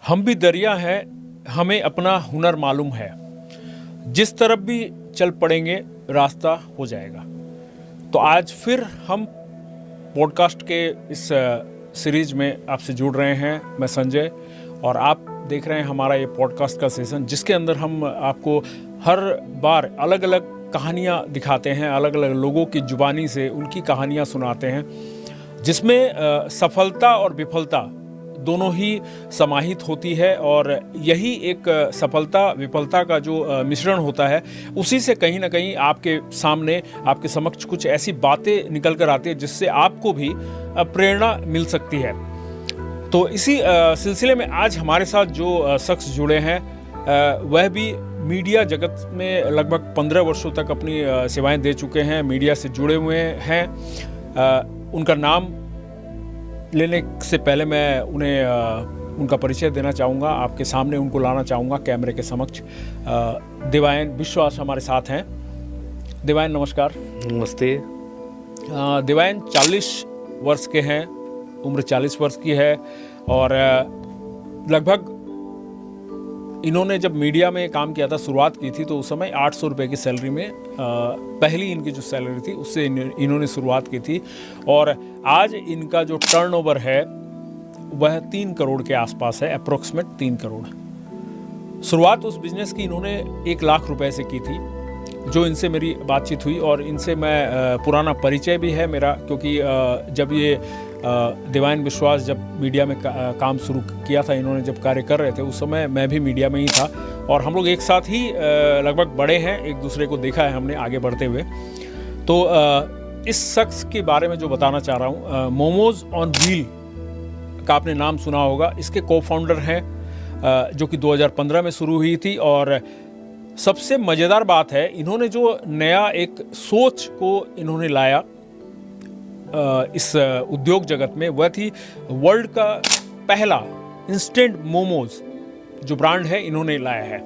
हम भी दरिया हैं, हमें अपना हुनर मालूम है। जिस तरफ भी चल पड़ेंगे रास्ता हो जाएगा। तो आज फिर हम पॉडकास्ट के इस सीरीज में आपसे जुड़ रहे हैं। मैं संजय और आप देख रहे हैं हमारा ये पॉडकास्ट का सेशन, जिसके अंदर हम आपको हर बार अलग अलग कहानियाँ दिखाते हैं, अलग अलग लोगों की जुबानी से उनकी कहानियाँ सुनाते हैं, जिसमें सफलता और विफलता दोनों ही समाहित होती है। और यही एक सफलता विफलता का जो मिश्रण होता है, उसी से कहीं ना कहीं आपके सामने, आपके समक्ष कुछ ऐसी बातें निकल कर आती है जिससे आपको भी प्रेरणा मिल सकती है। तो इसी सिलसिले में आज हमारे साथ जो शख्स जुड़े हैं, वह भी मीडिया जगत में लगभग 15 वर्षों तक अपनी सेवाएं दे चुके हैं, मीडिया से जुड़े हुए हैं। उनका नाम लेने से पहले मैं उन्हें उनका परिचय देना चाहूँगा, आपके सामने उनको लाना चाहूँगा कैमरे के समक्ष। देवायन विश्वास हमारे साथ हैं। देवायन नमस्कार। नमस्ते। देवायन 40 वर्ष के हैं, उम्र 40 वर्ष की है और लगभग इन्होंने जब मीडिया में काम किया था, शुरुआत की थी, तो उस समय 800 रुपये की सैलरी में पहली इनकी जो सैलरी थी उससे इन्होंने शुरुआत की थी। और आज इनका जो टर्नओवर है वह 3 करोड़ के आसपास है, अप्रोक्सीमेट 3 करोड़। शुरुआत उस बिजनेस की इन्होंने 1 लाख रुपए से की थी, जो इनसे मेरी बातचीत हुई। और इनसे मैं पुराना परिचय भी है मेरा, क्योंकि जब ये देवायन विश्वास जब मीडिया में काम शुरू किया था, इन्होंने जब कार्य कर रहे थे, उस समय मैं भी मीडिया में ही था और हम लोग एक साथ ही लगभग बड़े हैं, एक दूसरे को देखा है हमने आगे बढ़ते हुए। तो इस शख्स के बारे में जो बताना चाह रहा हूँ, मोमोज ऑन व्हील का आपने नाम सुना होगा। इसके को फाउंडर हैं, जो कि 2015 में शुरू हुई थी। और सबसे मज़ेदार बात है, इन्होंने जो नया एक सोच को इन्होंने लाया इस उद्योग जगत में, वह थी वर्ल्ड का पहला इंस्टेंट मोमोज जो ब्रांड है, इन्होंने लाया है।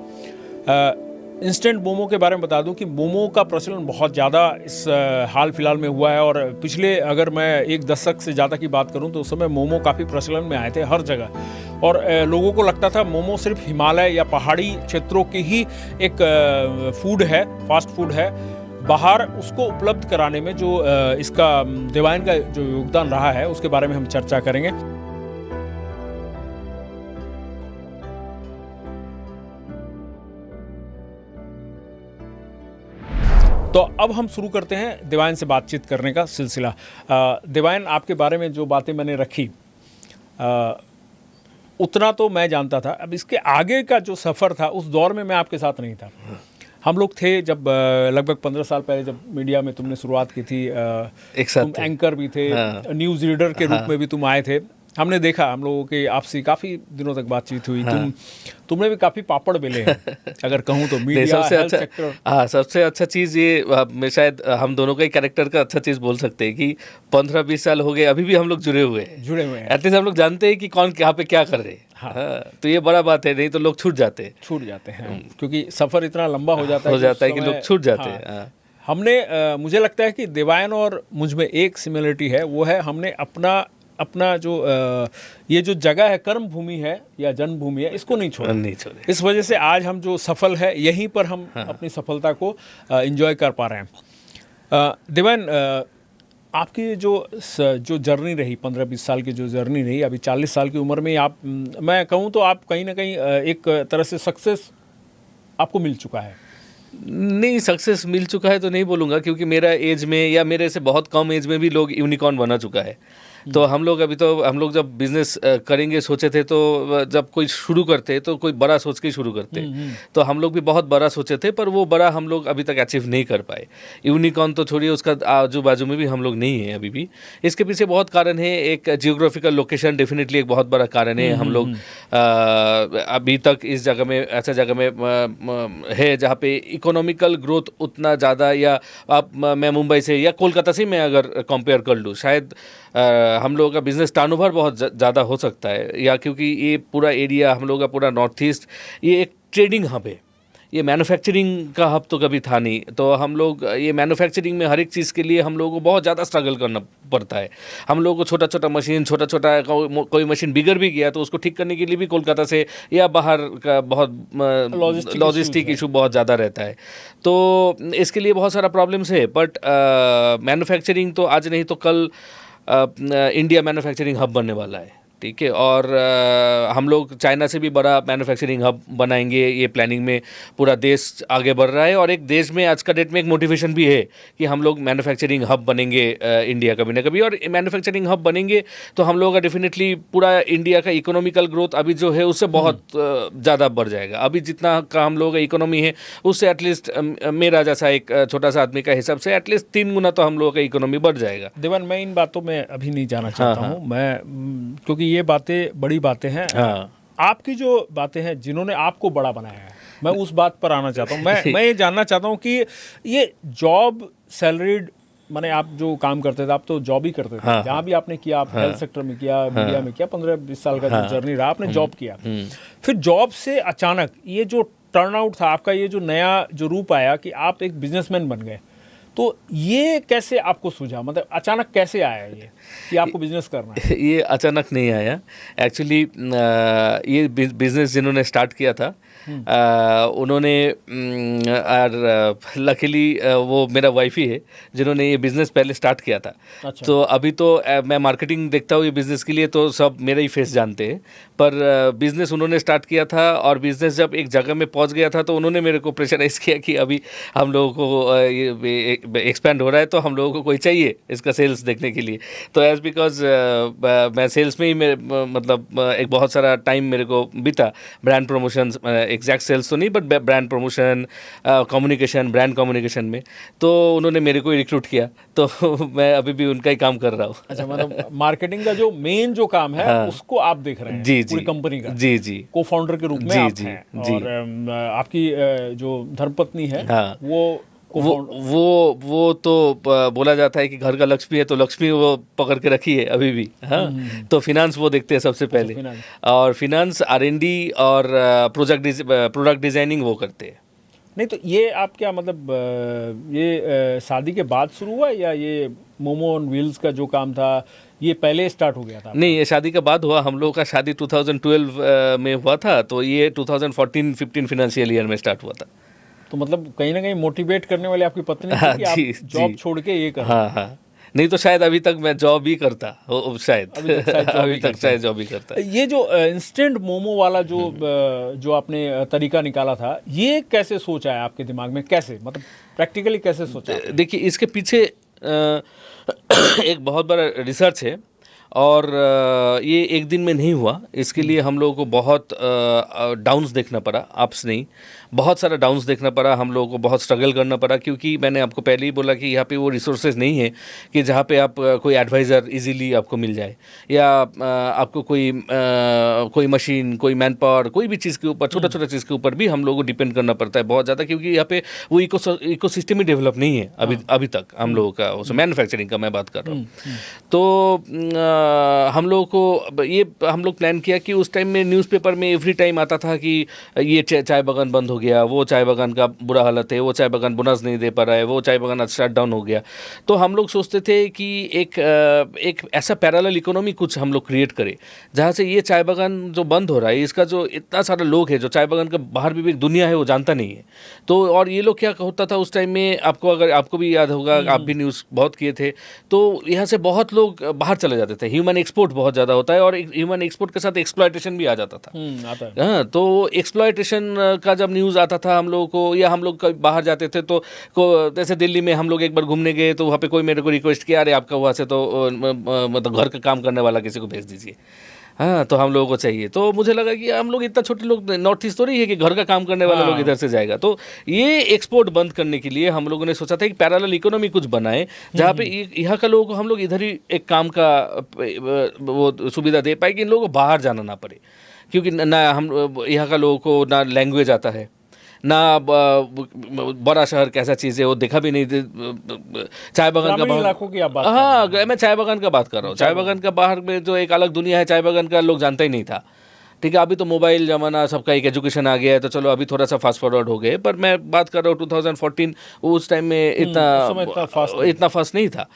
इंस्टेंट मोमो के बारे में बता दूं कि मोमो का प्रचलन बहुत ज़्यादा इस हाल फिलहाल में हुआ है। और पिछले, अगर मैं एक दशक से ज़्यादा की बात करूं, तो उस समय मोमो काफ़ी प्रचलन में आए थे हर जगह। और लोगों को लगता था मोमो सिर्फ हिमालय या पहाड़ी क्षेत्रों की ही एक फूड है, फास्ट फूड है। बाहर उसको उपलब्ध कराने में जो इसका देवायन का जो योगदान रहा है, उसके बारे में हम चर्चा करेंगे। तो अब हम शुरू करते हैं देवायन से बातचीत करने का सिलसिला। देवायन, आपके बारे में जो बातें मैंने रखी, उतना तो मैं जानता था। अब इसके आगे का जो सफ़र था, उस दौर में मैं आपके साथ नहीं था। हम लोग थे जब लगभग 15 साल पहले जब मीडिया में तुमने शुरुआत की थी, एक साथ तुम एंकर भी थे, न्यूज़ रीडर के रूप में भी तुम आए थे। हमने देखा, हम लोगों के आपसी काफ़ी दिनों तक बातचीत हुई। तुमने भी काफ़ी पापड़ बेले हैं, अगर कहूँ तो मीडिया हेल्थ सेक्टर। हाँ, सबसे अच्छा चीज़ ये, मैं शायद हम दोनों का ही कैरेक्टर का अच्छा चीज़ बोल सकते हैं कि 15-20 साल हो गए, अभी भी हम लोग जुड़े हुए हैं। एटलीस्ट हम लोग जानते हैं कि कौन यहाँ पे क्या कर रहे हैं। हाँ, तो ये बड़ा बात है, नहीं तो लोग छूट जाते हैं, क्योंकि सफ़र इतना लंबा हो जाता है कि लोग छूट जाते हैं। हमने मुझे लगता है कि देवायन और मुझ में एक सिमिलरिटी है, वो है हमने अपना जो ये जो जगह है, कर्म भूमि है या जन्मभूमि है, इसको नहीं छोड़े। इस वजह से आज हम जो सफल है, यहीं पर हम अपनी सफलता को एंजॉय कर पा रहे हैं। देवायन, आपकी जो जर्नी रही, 15-20 साल की जो जर्नी रही, अभी 40 साल की उम्र में आप, मैं कहूँ तो आप कहीं ना कहीं एक तरह से सक्सेस आपको मिल चुका है। नहीं, सक्सेस मिल चुका है तो नहीं बोलूँगा, क्योंकि मेरा एज में या मेरे से बहुत कम एज में भी लोग यूनिकॉर्न बना चुका है। तो हम लोग जब बिजनेस करेंगे सोचे थे, तो जब कोई शुरू करते तो कोई बड़ा सोच के शुरू करते। तो हम लोग भी बहुत बड़ा सोचे थे, पर वो बड़ा हम लोग अभी तक अचीव नहीं कर पाए। यूनिकॉर्न तो छोड़िए, उसका आजू बाजू में भी हम लोग नहीं है अभी भी। इसके पीछे बहुत कारण है। एक जियोग्राफिकल लोकेशन डेफिनेटली एक बहुत बड़ा कारण है। हम लोग अभी तक इस जगह में, ऐसा जगह में है जहाँ पे इकोनॉमिकल ग्रोथ उतना ज़्यादा, या मैं मुंबई से या कोलकाता से मैं अगर कंपेयर कर लूँ, शायद हम लोगों का बिजनेस टर्नओवर बहुत ज़्यादा हो सकता है, या क्योंकि ये पूरा एरिया, हम लोग का पूरा नॉर्थ ईस्ट, ये एक ट्रेडिंग हब है। ये मैन्युफैक्चरिंग का हब तो कभी था नहीं। तो हम लोग ये मैन्युफैक्चरिंग में हर एक चीज़ के लिए हम लोगों को बहुत ज़्यादा स्ट्रगल करना पड़ता है। हम लोगों को छोटा छोटा मशीन, छोटा छोटा कोई मशीन बिगड़ भी गया तो उसको ठीक करने के लिए भी कोलकाता से या बाहर का बहुत लॉजिस्टिक इशू बहुत ज़्यादा रहता है। तो इसके लिए बहुत सारा प्रॉब्लम्स है। बट मैन्युफैक्चरिंग तो आज नहीं तो कल इंडिया मैन्युफैक्चरिंग हब बनने वाला है, ठीक है। और हम लोग चाइना से भी बड़ा मैन्युफैक्चरिंग हब बनाएंगे, ये प्लानिंग में पूरा देश आगे बढ़ रहा है। और एक देश में आज का डेट में एक मोटिवेशन भी है कि हम लोग मैन्युफैक्चरिंग हब बनेंगे इंडिया कभी ना कभी। और मैन्युफैक्चरिंग हब बनेंगे तो हम लोगों का डेफिनेटली पूरा इंडिया का इकोनॉमिकल ग्रोथ अभी जो है उससे बहुत ज़्यादा बढ़ जाएगा। अभी जितना का हम लोगों का इकोनॉमी है उससे एटलीस्ट मेरा जैसा एक छोटा सा आदमी का हिसाब से एटलीस्ट 3 गुना तो हम लोगों का इकोनॉमी बढ़ जाएगा। देवान, मैं इन बातों में अभी नहीं जाना चाहता हूँ मैं, क्योंकि ये बातें बड़ी बातें हैं। आपकी जो बातें हैं जिन्होंने आपको बड़ा बनाया है, मैं उस बात पर आना चाहता हूँ। मैं ये जानना चाहता हूँ कि ये जॉब सैलरीड, माने आप जो काम करते थे, आप तो जॉब ही करते थे। जहाँ भी आपने किया, आप हेल्थ सेक्टर में किया, मीडिया में किया, 15-20 साल का जो जर्नी रहा, आपने जॉब किया। फिर जॉब से अचानक ये जो टर्नआउट था आपका, ये जो नया जो रूप आया कि आप एक बिजनेसमैन बन गए, तो ये कैसे आपको सूझा? मतलब अचानक कैसे आया ये कि आपको बिजनेस करना है? ये अचानक नहीं आया एक्चुअली। ये बिजनेस जिन्होंने स्टार्ट किया था उन्होंने लकीली वो मेरा वाइफ ही है जिन्होंने ये बिज़नेस पहले स्टार्ट किया था। अच्छा। तो अभी तो मैं मार्केटिंग देखता हूँ ये बिज़नेस के लिए, तो सब मेरा ही फेस जानते हैं। पर बिज़नेस उन्होंने स्टार्ट किया था और बिज़नेस जब एक जगह में पहुँच गया था तो उन्होंने मेरे को प्रेशराइज किया कि अभी हम लोगों को ये एक्सपेंड हो रहा है तो हम लोगों को कोई चाहिए इसका सेल्स देखने के लिए। तो एज बिकॉज मैं सेल्स में ही मतलब एक बहुत सारा टाइम मेरे को बीता, ब्रांड प्रमोशन, एग्जैक्ट सेल्स तो नहीं but brand promotion, communication, brand communication में, तो उन्होंने मेरे को रिक्रूट किया। तो मैं अभी भी उनका ही काम कर रहा हूँ। अच्छा, मतलब मार्केटिंग का जो मेन जो काम है उसको आप देख रहे हैं? जी पूरी कंपनी का? जी जी। को फाउंडर के रूप में आप हैं। जी। और आपकी जो धर्मपत्नी है वो तो बोला जाता है कि घर का लक्ष्मी है, तो लक्ष्मी वो पकड़ के रखी है अभी भी। हाँ, तो फिनांस वो देखते हैं सबसे पहले। और फिनांस, R&D और प्रोडक्ट डिजाइनिंग वो करते हैं। नहीं तो ये आप क्या मतलब ये शादी के बाद शुरू हुआ या ये मोमो ऑन व्हील्स का जो काम था ये पहले स्टार्ट हो गया था? नहीं, ये शादी के बाद हुआ। हम लोगों का शादी 2012 में हुआ था, तो ये 2014-15 फाइनेंशियल ईयर में स्टार्ट हुआ था। तो मतलब कहीं ना कहीं मोटिवेट करने वाले आपकी पत्नी थी कि आप जॉब छोड़ के ये कर। हाँ, नहीं तो शायद अभी तक मैं जॉब ही करता, शायद अभी तक शायद जॉब ही करता। ये जो इंस्टेंट मोमो वाला जो आपने तरीका निकाला था, ये कैसे सोचा है आपके दिमाग में? कैसे, मतलब प्रैक्टिकली कैसे सोचा? देखिए, इसके पीछे एक बहुत बड़ा रिसर्च है और ये एक दिन में नहीं हुआ। इसके लिए हम लोगों को बहुत डाउन्स देखना पड़ा, अप्स नहीं, बहुत सारा डाउन्स देखना पड़ा। हम लोगों को बहुत स्ट्रगल करना पड़ा, क्योंकि मैंने आपको पहले ही बोला कि यहाँ पे वो रिसोर्सेज नहीं है कि जहाँ पे आप कोई एडवाइज़र इजीली आपको मिल जाए, या आपको कोई मशीन, कोई मैन पावर, कोई भी चीज़ के ऊपर, छोटा छोटा चीज़ के ऊपर भी हम लोगों को डिपेंड करना पड़ता है बहुत ज़्यादा, क्योंकि यहाँ पे वो इकोसिस्टम ही डेवलप नहीं है अभी तक हम लोगों का। उस मैन्युफैक्चरिंग का मैं बात कर रहा हूँ। तो हम लोगों को ये हम लोग प्लान किया कि उस टाइम में न्यूज़पेपर में एवरी टाइम आता था कि ये चाय बागान बंद हो गया, वो चाय बागान का बुरा हालत है, वो चाय बागान बोनस नहीं दे पा रहा है, वो चाय बागान शट डाउन हो गया। तो हम लोग सोचते थे कि एक ऐसा पैरेलल इकोनॉमी कुछ हम लोग क्रिएट करें जहाँ से ये चाय बागान जो बंद हो रहा है, इसका जो इतना सारा लोग है जो चाय बागान के बाहर भी एक दुनिया है वो जानता नहीं है। तो और ये लोग क्या होता था उस टाइम में, आपको भी याद होगा, आप भी न्यूज़ बहुत किए थे, तो यहाँ से बहुत लोग बाहर चले जाते थे। ह्यूमन एक्सपोर्ट बहुत ज़्यादा होता है और ह्यूमन एक्सपोर्ट के साथ एक्सप्लॉयटेशन भी आ जाता था। हाँ, तो एक्सप्लॉयटेशन का जब न्यूज़ आता था हम लोगों को, या हम लोग बाहर जाते थे तो जैसे दिल्ली में हम लोग एक बार घूमने गए तो वहाँ पे कोई मेरे को रिक्वेस्ट किया, अरे आपका वहाँ से तो मतलब घर का काम करने वाला किसी को भेज दीजिए। हाँ, तो हम लोगों को चाहिए। तो मुझे लगा कि हम लोग इतना छोटे लोग, नॉर्थ ईस्ट तो नहीं है कि घर का काम करने वाले लोग इधर से जाएगा। तो ये एक्सपोर्ट बंद करने के लिए हम लोगों ने सोचा था कि पैरेलल इकोनॉमी कुछ बनाए जहाँ पे यहाँ का लोगों को हम लोग इधर ही एक काम का वो सुविधा दे पाए कि इन लोगों को बाहर जाना ना पड़े, क्योंकि ना हम यहाँ का लोगों को ना लैंग्वेज आता है, ना बड़ा शहर कैसा चीज़ है वो देखा भी नहीं। चाय बागान का बाहर, हाँ, मैं चाय बागान का बात कर रहा हूँ। चाय बागान का बाहर में जो एक अलग दुनिया है, चाय बागान का लोग जानता ही नहीं था। ठीक है, अभी तो मोबाइल ज़माना, सबका एक एजुकेशन आ गया है, तो चलो अभी थोड़ा सा फास्ट फॉरवर्ड हो गए, पर मैं बात कर रहा हूँ 2014, उस टाइम में उस समय इतना फास्ट नहीं था।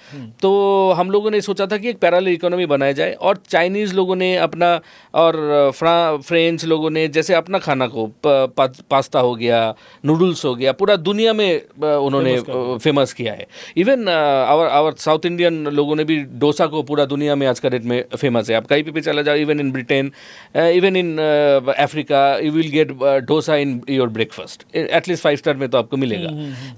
तो हम लोगों ने सोचा था कि एक पैरेलल इकोनॉमी बनाया जाए, और चाइनीज़ लोगों ने अपना, और फ्रेंच लोगों ने जैसे अपना खाना को पास्ता हो गया, नूडल्स हो गया, पूरा दुनिया में उन्होंने फेमस किया है। इवन आवर साउथ इंडियन लोगों ने भी डोसा को पूरा दुनिया में आज का डेट में फेमस है। आप कहीं भी चला जाओ, even in Britain, even in Africa, you will get dosa in your breakfast, at least 5 star में तो आपको मिलेगा।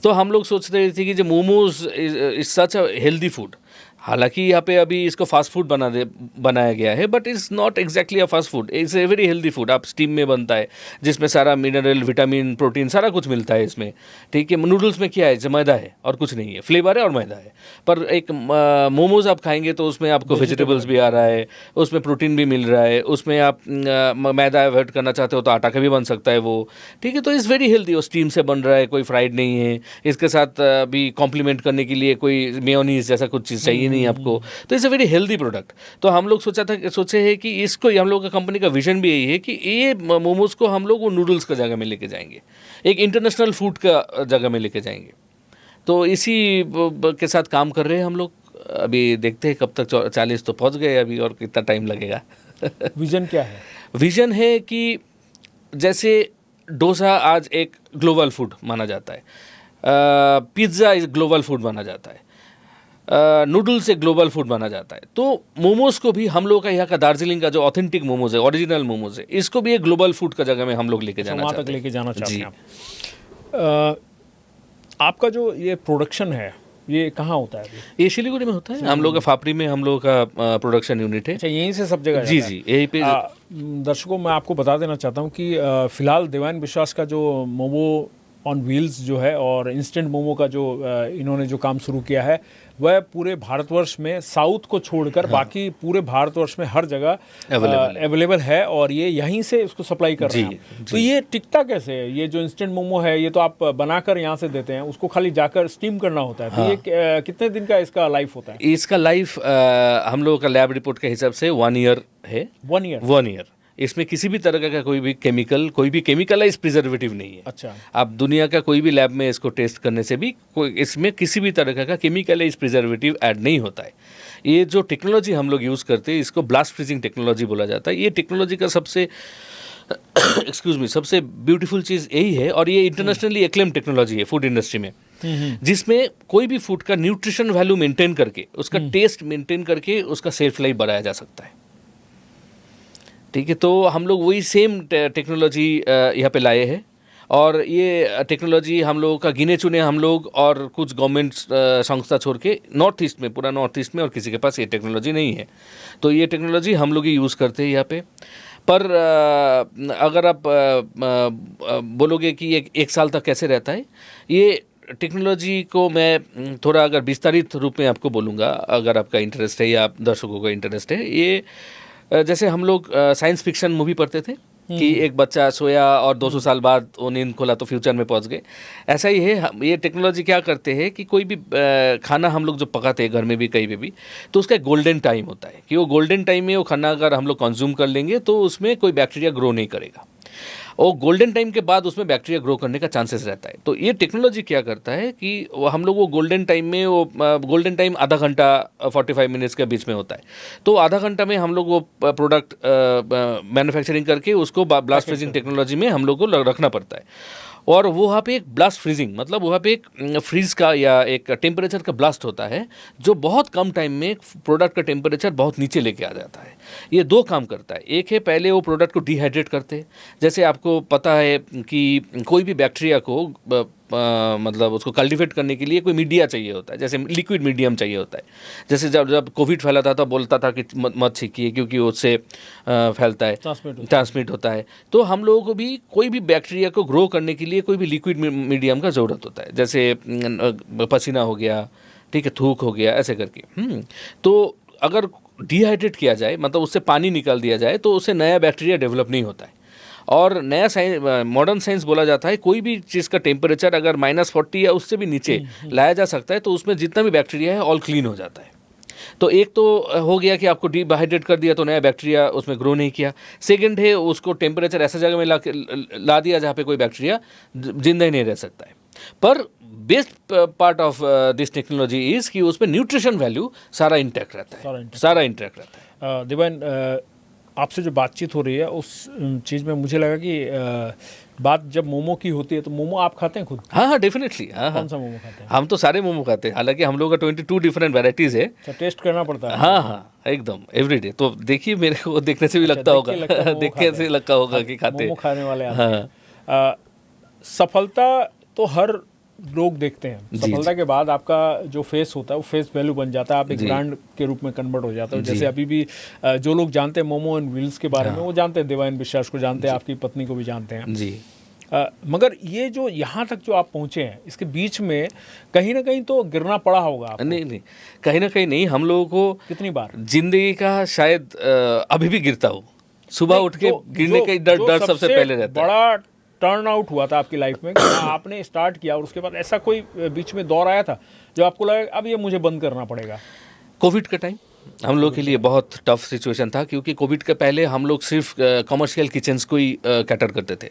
तो हम लोग सोच रहे थे कि जो momos is such a healthy food, हालांकि यहाँ पे अभी इसको फास्ट फूड बनाया गया है, but it's not exactly a fast food, it's a very healthy food. आप स्टीम में बनता है, जिसमें सारा मिनरल, विटामिन, प्रोटीन सारा कुछ मिलता है इसमें, ठीक है। नूडल्स में क्या है, जो मैदा है और कुछ नहीं है, फ्लेवर है और मैदा है। पर एक मोमोज आप खाएंगे तो उसमें आपको वेजिटेबल्स भी आ रहा है, उसमें प्रोटीन भी मिल रहा है, उसमें आप मैदा अवॉइड करना चाहते हो तो आटा का भी बन सकता है वो, ठीक है। तो इज़ वेरी हेल्दी, वो स्टीम से बन रहा है, कोई फ्राइड नहीं है। इसके साथ भी कॉम्प्लीमेंट करने के लिए कोई मेयोनीज जैसा कुछ चीज़ चाहिए नहीं आपको, तो it's a very healthy product. तो हम लोग सोचे हैं कि इसको, हम लोग का कंपनी का विजन भी यही है कि ये मोमोज को हम लोग वो नूडल्स का जगह में लेके जाएंगे, एक इंटरनेशनल फूड का जगह में लेके जाएंगे। तो इसी के साथ काम कर रहे हैं हम लोग। अभी देखते हैं कब तक 40 तो पहुंच गए अभी, और कितना टाइम लगेगा। विजन क्या है? विजन है कि जैसे डोसा आज एक ग्लोबल फूड माना जाता है, पिज्ज़ा इज ग्लोबल फूड माना जाता है, नूडल्स एक ग्लोबल फूड माना जाता है, तो मोमोज को भी हम लोग का यहाँ का दार्जिलिंग का जो ऑथेंटिक मोमोज है, ओरिजिनल मोमोज है, इसको भी एक ग्लोबल फूड का जगह में हम लोग लेके जाना चाहते हैं। लेके जाना चाहते हैं आप। आपका जो ये प्रोडक्शन है, ये कहाँ होता है अभी? ये सिलीगुड़ी में होता है, हम लोग का फापरी में हम लोग का प्रोडक्शन यूनिट है। अच्छा, यहीं से सब जगह जी जी, यहीं पे। दर्शकों, मैं आपको बता देना चाहता हूँ कि फिलहाल दिव्यांग विश्वास का जो मोमो ऑन व्हील्स जो है, और इंस्टेंट मोमो का जो इन्होंने जो काम शुरू किया है, वह पूरे भारतवर्ष में साउथ को छोड़कर बाकी पूरे भारतवर्ष में हर जगह अवेलेबल है, और ये यहीं से इसको सप्लाई कर रहे हैं। तो ये टिकता कैसे है? ये जो इंस्टेंट मोमो है, ये तो आप बनाकर यहाँ से देते हैं, उसको खाली जाकर स्टीम करना होता है। तो ये कितने दिन का इसका लाइफ होता है? इसका लाइफ हम लोगों का लैब रिपोर्ट के हिसाब से 1 ईयर है। 1 ईयर? 1 ईयर। इसमें किसी भी तरह का कोई भी केमिकलाइज प्रिजर्वेटिव नहीं है। अच्छा। आप दुनिया का कोई भी लैब में इसको टेस्ट करने से भी इसमें किसी भी तरह का केमिकलाइज प्रिजर्वेटिव ऐड नहीं होता है। ये जो टेक्नोलॉजी हम लोग यूज़ करते हैं, इसको ब्लास्ट फ्रीजिंग टेक्नोलॉजी बोला जाता है। ये टेक्नोलॉजी का सबसे सबसे ब्यूटीफुल चीज़ यही है, और ये इंटरनेशनली एक्लेम टेक्नोलॉजी है फूड इंडस्ट्री में, जिसमें कोई भी फूड का न्यूट्रिशन वैल्यू मेंटेन करके, उसका टेस्ट मेंटेन करके, उसका सेल्फ लाइफ बढ़ाया जा सकता है, ठीक है। तो हम लोग वही सेम टेक्नोलॉजी यहाँ पे लाए हैं, और ये टेक्नोलॉजी हम लोगों का गिने चुने हम लोग और कुछ गवर्नमेंट संस्था छोड़ के नॉर्थ ईस्ट में, पूरा नॉर्थ ईस्ट में और किसी के पास ये टेक्नोलॉजी नहीं है। तो ये टेक्नोलॉजी हम लोग ही यूज़ करते हैं यहाँ पे। पर अगर आप बोलोगे कि एक साल तक कैसे रहता है, ये टेक्नोलॉजी को मैं थोड़ा अगर विस्तारित रूप में आपको बोलूँगा, अगर आपका इंटरेस्ट है या दर्शकों का इंटरेस्ट है, ये जैसे हम लोग साइंस फिक्शन मूवी पढ़ते थे कि एक बच्चा सोया और 200 साल बाद वो नींद खोला तो फ्यूचर में पहुंच गए, ऐसा ही है। ये टेक्नोलॉजी क्या करते हैं कि कोई भी खाना हम लोग जो पकाते हैं घर में भी कहीं पे भी, तो उसका एक गोल्डन टाइम होता है कि वो गोल्डन टाइम में वो खाना अगर हम लोग कंज्यूम कर लेंगे तो उसमें कोई बैक्टीरिया ग्रो नहीं करेगा, और गोल्डन टाइम के बाद उसमें बैक्टीरिया ग्रो करने का चांसेस रहता है। तो ये टेक्नोलॉजी क्या करता है कि हम लोग वो गोल्डन टाइम में, वो गोल्डन टाइम आधा घंटा 45 मिनट्स के बीच में होता है, तो आधा घंटा में हम लोग वो प्रोडक्ट मैन्युफैक्चरिंग करके उसको ब्लास्ट फ्रीजिंग टेक्नोलॉजी में हम लोग को रखना पड़ता है। और वहाँ पे एक ब्लास्ट फ्रीजिंग, मतलब वहाँ पे एक फ्रीज का या एक टेम्परेचर का ब्लास्ट होता है, जो बहुत कम टाइम में प्रोडक्ट का टेम्परेचर बहुत नीचे लेके आ जाता है। ये 2 काम करता है। एक है, पहले वो प्रोडक्ट को डिहाइड्रेट करते हैं। जैसे आपको पता है कि कोई भी बैक्टीरिया को मतलब उसको कल्टिवेट करने के लिए कोई मीडिया चाहिए होता है, जैसे लिक्विड मीडियम चाहिए होता है। जैसे जब कोविड फैला था तो बोलता था कि मत छींकिए क्योंकि उससे फैलता है, ट्रांसमिट होता है। तो हम लोगों को भी कोई भी बैक्टीरिया को ग्रो करने के लिए कोई भी लिक्विड मीडियम का ज़रूरत होता है, जैसे पसीना हो गया, ठीक है, थूक हो गया, ऐसे करके। तो अगर डिहाइड्रेट किया जाए, मतलब उससे पानी निकाल दिया जाए, तो उससे नया बैक्टीरिया डेवलप नहीं होता है। और नया साइंस, मॉडर्न साइंस बोला जाता है, कोई भी चीज़ का टेम्परेचर अगर -40 या उससे भी नीचे लाया जा सकता है तो उसमें जितना भी बैक्टीरिया है ऑल क्लीन हो जाता है। तो एक तो हो गया कि आपको डिहाइड्रेट कर दिया तो नया बैक्टीरिया उसमें ग्रो नहीं किया। सेकंड है उसको टेम्परेचर ऐसा जगह में ला दिया जहाँ पे कोई बैक्टीरिया जिंदा ही नहीं रह सकता है। पर best part of this technology is कि उसमें न्यूट्रिशन वैल्यू सारा इंटैक्ट रहता है, सारा इंटैक्ट रहता है। दिवान, आपसे जो बातचीत हो रही है उस चीज़ में मुझे लगा कि बात जब मोमो की होती है तो मोमो आप खाते हैं खुद? हाँ हाँ, डेफिनेटली। हाँ हाँ, कौन सा मोमो खाते हैं? हम तो सारे मोमो खाते हैं, हालांकि हम लोग का 22 डिफरेंट वेराइटीज़ है। अच्छा, टेस्ट करना पड़ता है? हाँ हाँ, एकदम एवरीडे। तो देखिए मेरे को देखने से भी लगता होगा, देखने से लगता होगा कि खाते मोमो खाने वाले आते हाँ। हैं। सफलता तो हर लोग देखते हैं। सफलता के बाद आपका जो फेस होता है वो फेस वैल्यू बन जाता है, आप एक ब्रांड के रूप में कन्वर्ट हो जाते हो। जैसे अभी भी जो लोग जानते हैं मोमो एंड व्हील्स के बारे में, वो जानते हैं देवान विश्वास को, जानते हैं आपकी पत्नी को भी जानते हैं जी। मगर ये जो यहाँ तक जो आप पहुँचे हैं, इसके बीच में कहीं ना कहीं तो गिरना पड़ा होगा आपको। नहीं, कहीं ना कहीं नहीं। हम लोगों को कितनी बार जिंदगी का शायद अभी भी गिरता हो, सुबह उठ के गिरने का डर सबसे पहले रहता है। बड़ा टर्न आउट हुआ था आपकी लाइफ में कि आपने स्टार्ट किया और उसके बाद ऐसा कोई बीच में दौर आया था जो आपको लगा अब ये मुझे बंद करना पड़ेगा? कोविड का टाइम हम लोग के लिए बहुत टफ सिचुएशन था, क्योंकि कोविड के पहले हम लोग सिर्फ कमर्शियल किचन्स को ही कैटर करते थे।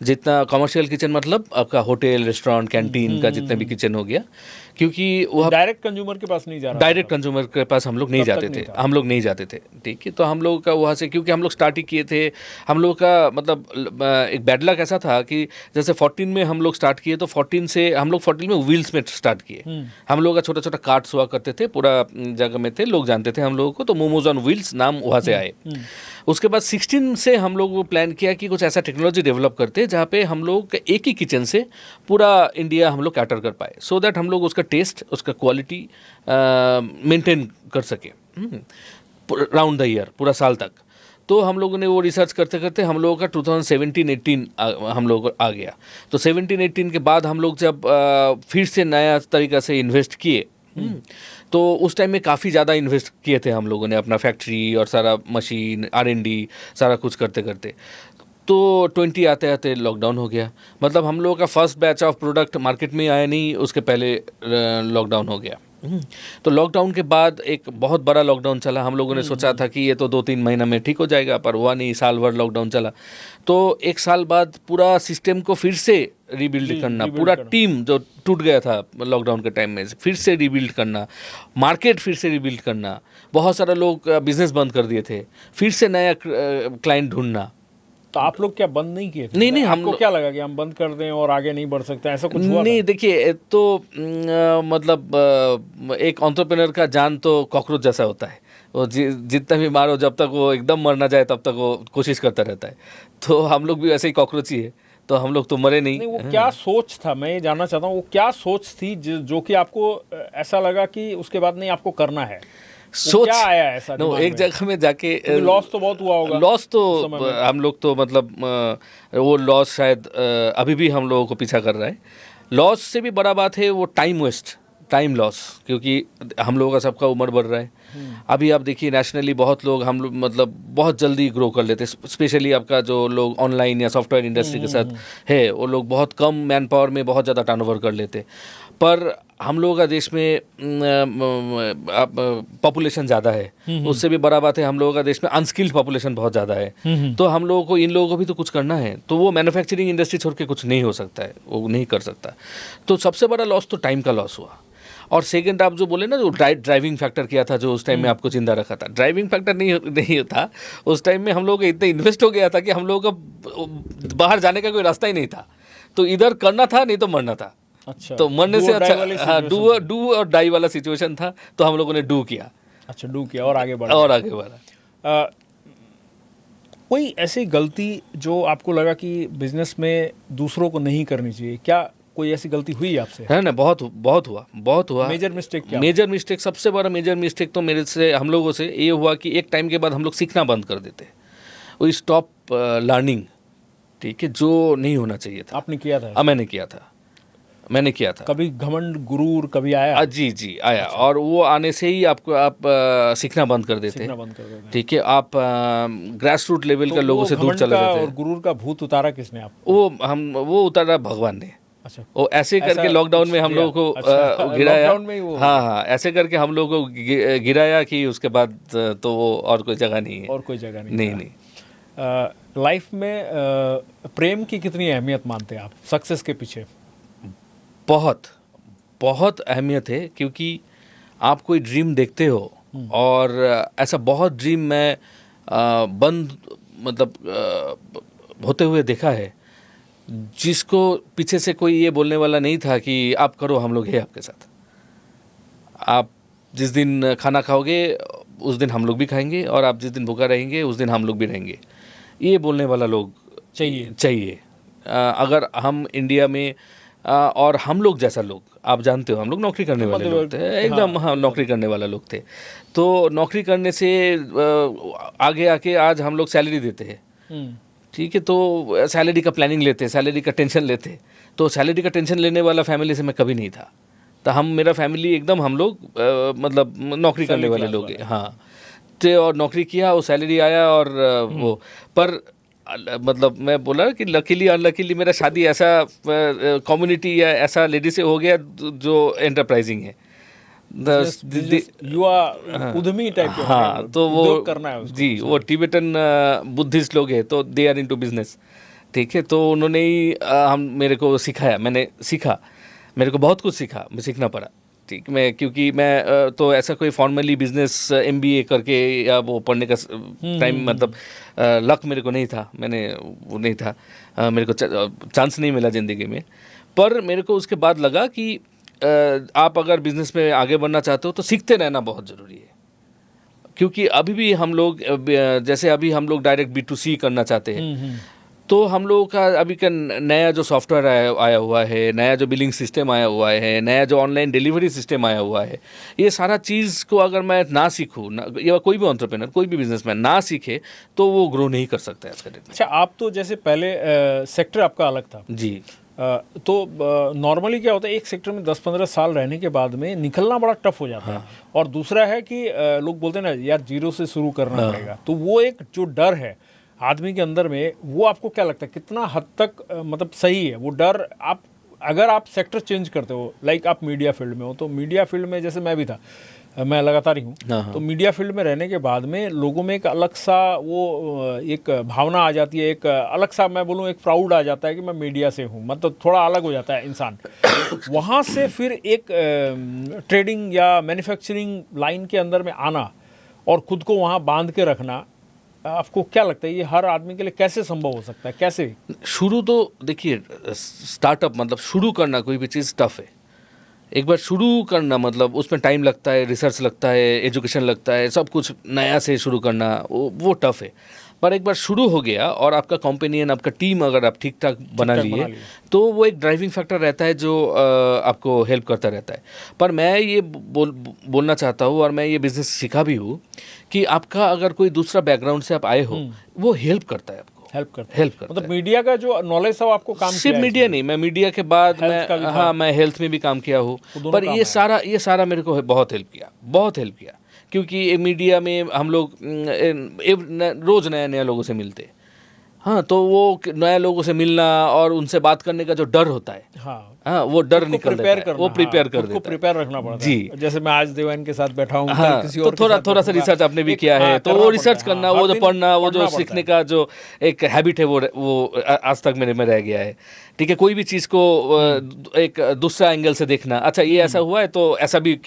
जितना कमर्शियल किचन मतलब आपका होटल, रेस्टोरेंट, कैंटीन का जितने भी किचन हो गया, क्योंकि वो डायरेक्ट कंज्यूमर के पास नहीं जा रहा, डायरेक्ट कंज्यूमर के पास हम लोग नहीं जाते थे, हम लोग नहीं जाते थे। ठीक है, तो हम लोग का वहाँ से, क्योंकि हम लोग स्टार्ट ही किए थे, हम लोग का मतलब एक बैड लक ऐसा था कि जैसे 14 में हम लोग स्टार्ट किए, तो 14 से हम लोग 14 में व्हील्स में स्टार्ट किए। हम लोग का छोटा छोटा कार्ट्स हुआ करते थे, पूरा जगह में थे, लोग जानते थे हम लोगों को, तो मोमोज ऑन व्हील्स नाम वहाँ से आए। उसके बाद 16 से हम लोग वो प्लान किया कि कुछ ऐसा टेक्नोलॉजी डेवलप करते जहाँ पे हम लोग एक ही किचन से पूरा इंडिया हम लोग कैटर कर पाए, सो दैट हम लोग उसका टेस्ट, उसका क्वालिटी मेंटेन कर सके राउंड द ईयर, पूरा साल तक। तो हम लोगों ने वो रिसर्च करते करते हम लोगों का 2017-18 हम लोग आ गया। तो 17-18 के बाद हम लोग जब फिर से नया तरीका से इन्वेस्ट किए, तो उस टाइम में काफ़ी ज़्यादा इन्वेस्ट किए थे हम लोगों ने, अपना फैक्ट्री और सारा मशीन, R&D सारा कुछ करते करते। तो 20 आते आते लॉकडाउन हो गया। मतलब हम लोगों का first batch of product market में आया नहीं, उसके पहले लॉकडाउन हो गया। तो लॉकडाउन के बाद एक बहुत बड़ा लॉकडाउन चला। हम लोगों ने सोचा था कि ये तो 2-3 महीना में ठीक हो जाएगा, पर हुआ नहीं, साल भर लॉकडाउन चला। तो एक साल बाद पूरा सिस्टम को फिर से रीबिल्ड करना, पूरा टीम जो टूट गया था लॉकडाउन के टाइम में, फिर से रीबिल्ड करना, मार्केट फिर से रीबिल्ड करना, बहुत सारे लोग बिजनेस बंद कर दिए थे, फिर से नया क्लाइंट ढूंढना। तो आप लोग क्या बंद नहीं किए थे? नहीं, हमको क्या लगा कि हम बंद कर दें और आगे नहीं बढ़ सकते, ऐसा कुछ हुआ? नहीं, देखिए, तो मतलब एक एंटरप्रेन्योर का जान तो कॉकरोच जैसा होता है, वो जितना भी मारो, जब तक वो एकदम मर ना जाए तब तक वो कोशिश करता रहता है। तो हम लोग भी वैसे ही कॉकरोच ही है, तो हम लोग तो मरे नहीं। वो क्या सोच था, मैं ये जानना चाहता हूँ, वो क्या सोच थी जो कि आपको ऐसा लगा कि उसके बाद नहीं आपको करना है? सोच क्या आया ऐसा? एक जगह में जाके लॉस तो बहुत हुआ होगा। लॉस तो हम लोग तो मतलब वो लॉस शायद अभी भी हम लोगों को पीछा कर रहा है। लॉस से भी बड़ा बात है वो टाइम वेस्ट, टाइम लॉस, क्योंकि हम लोगों का सबका उम्र बढ़ रहा है। अभी आप देखिए नेशनली बहुत लोग हम लोग मतलब बहुत जल्दी ग्रो कर लेते हैं, स्पेशली आपका जो लोग ऑनलाइन या सॉफ्टवेयर इंडस्ट्री के साथ है, वो लोग बहुत कम मैन पावर में बहुत ज़्यादा टर्नओवर कर लेते। पर हम लोगों का देश में पॉपुलेशन ज़्यादा है, उससे भी बड़ा बात है हम लोगों का देश में अनस्किल्ड पॉपुलेशन बहुत ज़्यादा है। तो हम लोगों को, इन लोगों को भी तो कुछ करना है, तो वो मैन्युफैक्चरिंग इंडस्ट्री छोड़ के कुछ नहीं हो सकता है, वो नहीं कर सकता। तो सबसे बड़ा लॉस तो टाइम का लॉस हुआ। और सेकंड, आप जो बोले ना, जो ड्राइविंग फैक्टर किया था, जो उस टाइम में आपको जिंदा रखा था, ड्राइविंग फैक्टर नहीं था उस टाइम में। हम लोग इतना इन्वेस्ट हो गया था कि हम लोगों का बाहर जाने का कोई रास्ता ही नहीं था, तो इधर करना था नहीं तो मरना था। अच्छा, तो मरने से अच्छा, हाँ, डू और डाई वाला सिचुएशन था, तो हम लोगों ने डू किया। अच्छा, डू किया और आगे बढ़ा। कोई ऐसी गलती जो आपको लगा कि बिजनेस में दूसरों को नहीं करनी चाहिए, क्या कोई ऐसी गलती हुई आपसे? है ना, बहुत हुआ। मेजर मिस्टेक क्या? मेजर मिस्टेक, सबसे बड़ा मेजर मिस्टेक तो मेरे से, हम लोगों से ये हुआ कि एक टाइम के बाद हम लोग सीखना बंद कर देते, वो स्टॉप लर्निंग। ठीक है, जो नहीं होना चाहिए था। आपने किया था? मैंने किया था। कभी घमंड, गुरूर कभी आया? जी आया। अच्छा। और वो आने से ही आप सीखना बंद कर देते। ठीक है, आप ग्रास रूट लेवल के लोगों से दूर चले जाते। और गुरूर का भूत उतारा किसने आप? वो उतारा भगवान ने। अच्छा। वो ऐसे करके ऐसा लॉकडाउन में कुछ हम दिया। लोगों को अच्छा, गिराया। लॉकडाउन में ही वो हाँ हाँ, ऐसे करके हम लोगों को गिराया कि उसके बाद तो वो और कोई जगह नहीं है। और कोई जगह नहीं नहीं था। नहीं। लाइफ में प्रेम की कितनी अहमियत मानते हैं आप सक्सेस के पीछे? बहुत बहुत अहमियत है, क्योंकि आप कोई ड्रीम देखते हो और ऐसा बहुत ड्रीम मैं बंद मतलब होते हुए देखा है, जिसको पीछे से कोई ये बोलने वाला नहीं था कि आप करो, हम लोग हैं आपके साथ। आप जिस दिन खाना खाओगे उस दिन हम लोग भी खाएंगे, और आप जिस दिन भूखा रहेंगे उस दिन हम लोग भी रहेंगे, ये बोलने वाला लोग चाहिए। अगर हम इंडिया में और हम लोग जैसा लोग, आप जानते हो हम लोग नौकरी करने वाले लोग थे एकदम। हाँ, नौकरी करने वाला लोग थे। तो नौकरी करने से आगे आके आज हम लोग सैलरी देते हैं, ठीक है, तो सैलरी का प्लानिंग लेते, सैलरी का टेंशन लेते। तो सैलरी का टेंशन लेने वाला फैमिली से मैं कभी नहीं था। तो मेरा फैमिली एकदम, हम लोग मतलब नौकरी करने वाले लोग हैं। हाँ, तो और नौकरी किया, वो सैलरी आया, और वो पर मतलब मैं बोला कि लकीली अनलकीली मेरा शादी ऐसा कम्युनिटी या ऐसा लेडी से हो गया जो एंटरप्राइजिंग है। युवा उद्यमी टाइप के। हाँ, तो वो उद्योग करना है उसको। जी, वो टिबेटन बुद्धिस्ट लोग हैं, तो दे आर इनटू बिजनेस, ठीक है। तो उन्होंने ही हम मेरे को सिखाया, मैंने सीखा, मेरे को बहुत कुछ सीखा, मैं सीखना पड़ा, ठीक। मैं क्योंकि मैं तो ऐसा कोई फॉर्मली बिजनेस MBA करके या वो पढ़ने का टाइम मतलब लक मेरे को नहीं था, मैंने वो नहीं था, मेरे को चांस नहीं मिला ज़िंदगी में। पर मेरे को उसके बाद लगा कि आप अगर बिज़नेस में आगे बढ़ना चाहते हो तो सीखते रहना बहुत ज़रूरी है। क्योंकि अभी भी हम लोग जैसे अभी हम लोग डायरेक्ट B2C करना चाहते हैं, तो हम लोगों का अभी का नया जो सॉफ्टवेयर आया हुआ है, नया जो बिलिंग सिस्टम आया हुआ है, नया जो ऑनलाइन डिलीवरी सिस्टम आया हुआ है, ये सारा चीज़ को अगर मैं ना सीखूँ, या कोई भी एंटरप्रेन्योर, कोई भी बिजनेसमैन ना सीखे, तो वो ग्रो नहीं कर सकता है आज के डेट में। अच्छा, आप तो जैसे पहले सेक्टर आपका अलग था जी। तो नॉर्मली क्या होता है, एक सेक्टर में 10-15 साल रहने के बाद में निकलना बड़ा टफ हो जाता है। और दूसरा है कि लोग बोलते हैं ना यार, जीरो से शुरू करना पड़ेगा। तो वो एक जो डर है आदमी के अंदर में, वो आपको क्या लगता है कितना हद तक मतलब सही है वो डर? आप अगर आप सेक्टर चेंज करते हो, लाइक आप मीडिया फील्ड में हो, तो मीडिया फील्ड में जैसे मैं भी था, मैं लगातार ही हूँ, तो मीडिया फील्ड में रहने के बाद में लोगों में एक अलग सा वो एक भावना आ जाती है, एक अलग सा मैं बोलूँ एक प्राउड आ जाता है कि मैं मीडिया से हूँ, मतलब थोड़ा अलग हो जाता है इंसान। वहाँ से फिर एक ट्रेडिंग या मैन्युफैक्चरिंग लाइन के अंदर में आना और खुद को वहाँ बांध के रखना, आपको क्या लगता है ये हर आदमी के लिए कैसे संभव हो सकता है? कैसे शुरू? तो देखिए, स्टार्टअप मतलब शुरू करना कोई भी चीज़ टफ है। एक बार शुरू करना मतलब उसमें टाइम लगता है, रिसर्च लगता है, एजुकेशन लगता है, सब कुछ नया से शुरू करना वो टफ है। पर एक बार शुरू हो गया और आपका कंपेनियन, आपका टीम अगर आप ठीक ठाक बना लिए, तो वो एक ड्राइविंग फैक्टर रहता है जो आपको हेल्प करता रहता है। पर मैं ये बोलना चाहता हूँ, और मैं ये बिज़नेस सीखा भी हूँ, कि आपका अगर कोई दूसरा बैकग्राउंड से आप आए हो, वो हेल्प करता है, हेल्प करता मतलब मीडिया का जो नॉलेज सब आपको काम किया सिर्फ मीडिया नहीं, मैं मीडिया के बाद मैं हेल्थ में भी काम किया हूँ। पर ये सारा मेरे को बहुत हेल्प किया, क्योंकि मीडिया में हम लोग रोज़ नया लोगों से मिलते। हाँ, तो वो नए लोगों से मिलना और उनसे बात करने का जो डर होता है, हाँ, वो डर निकल जाता है, वो प्रिपेयर कर देता है, प्रिपेयर रखना पड़ता है। जी, जैसे मैं आज देवान के साथ बैठा हूँ, हाँ, किसी तो और थोड़ा सा रिसर्च आपने भी किया है, तो वो रिसर्च करना, वो जो पढ़ना, वो जो सीखने का जो एक हैबिट है, वो आज तक मेरे में रह गया है, ठीक है। कोई भी चीज़ को एक दूसरा एंगल से देखना, अच्छा ये ऐसा हुआ है तो ऐसा भी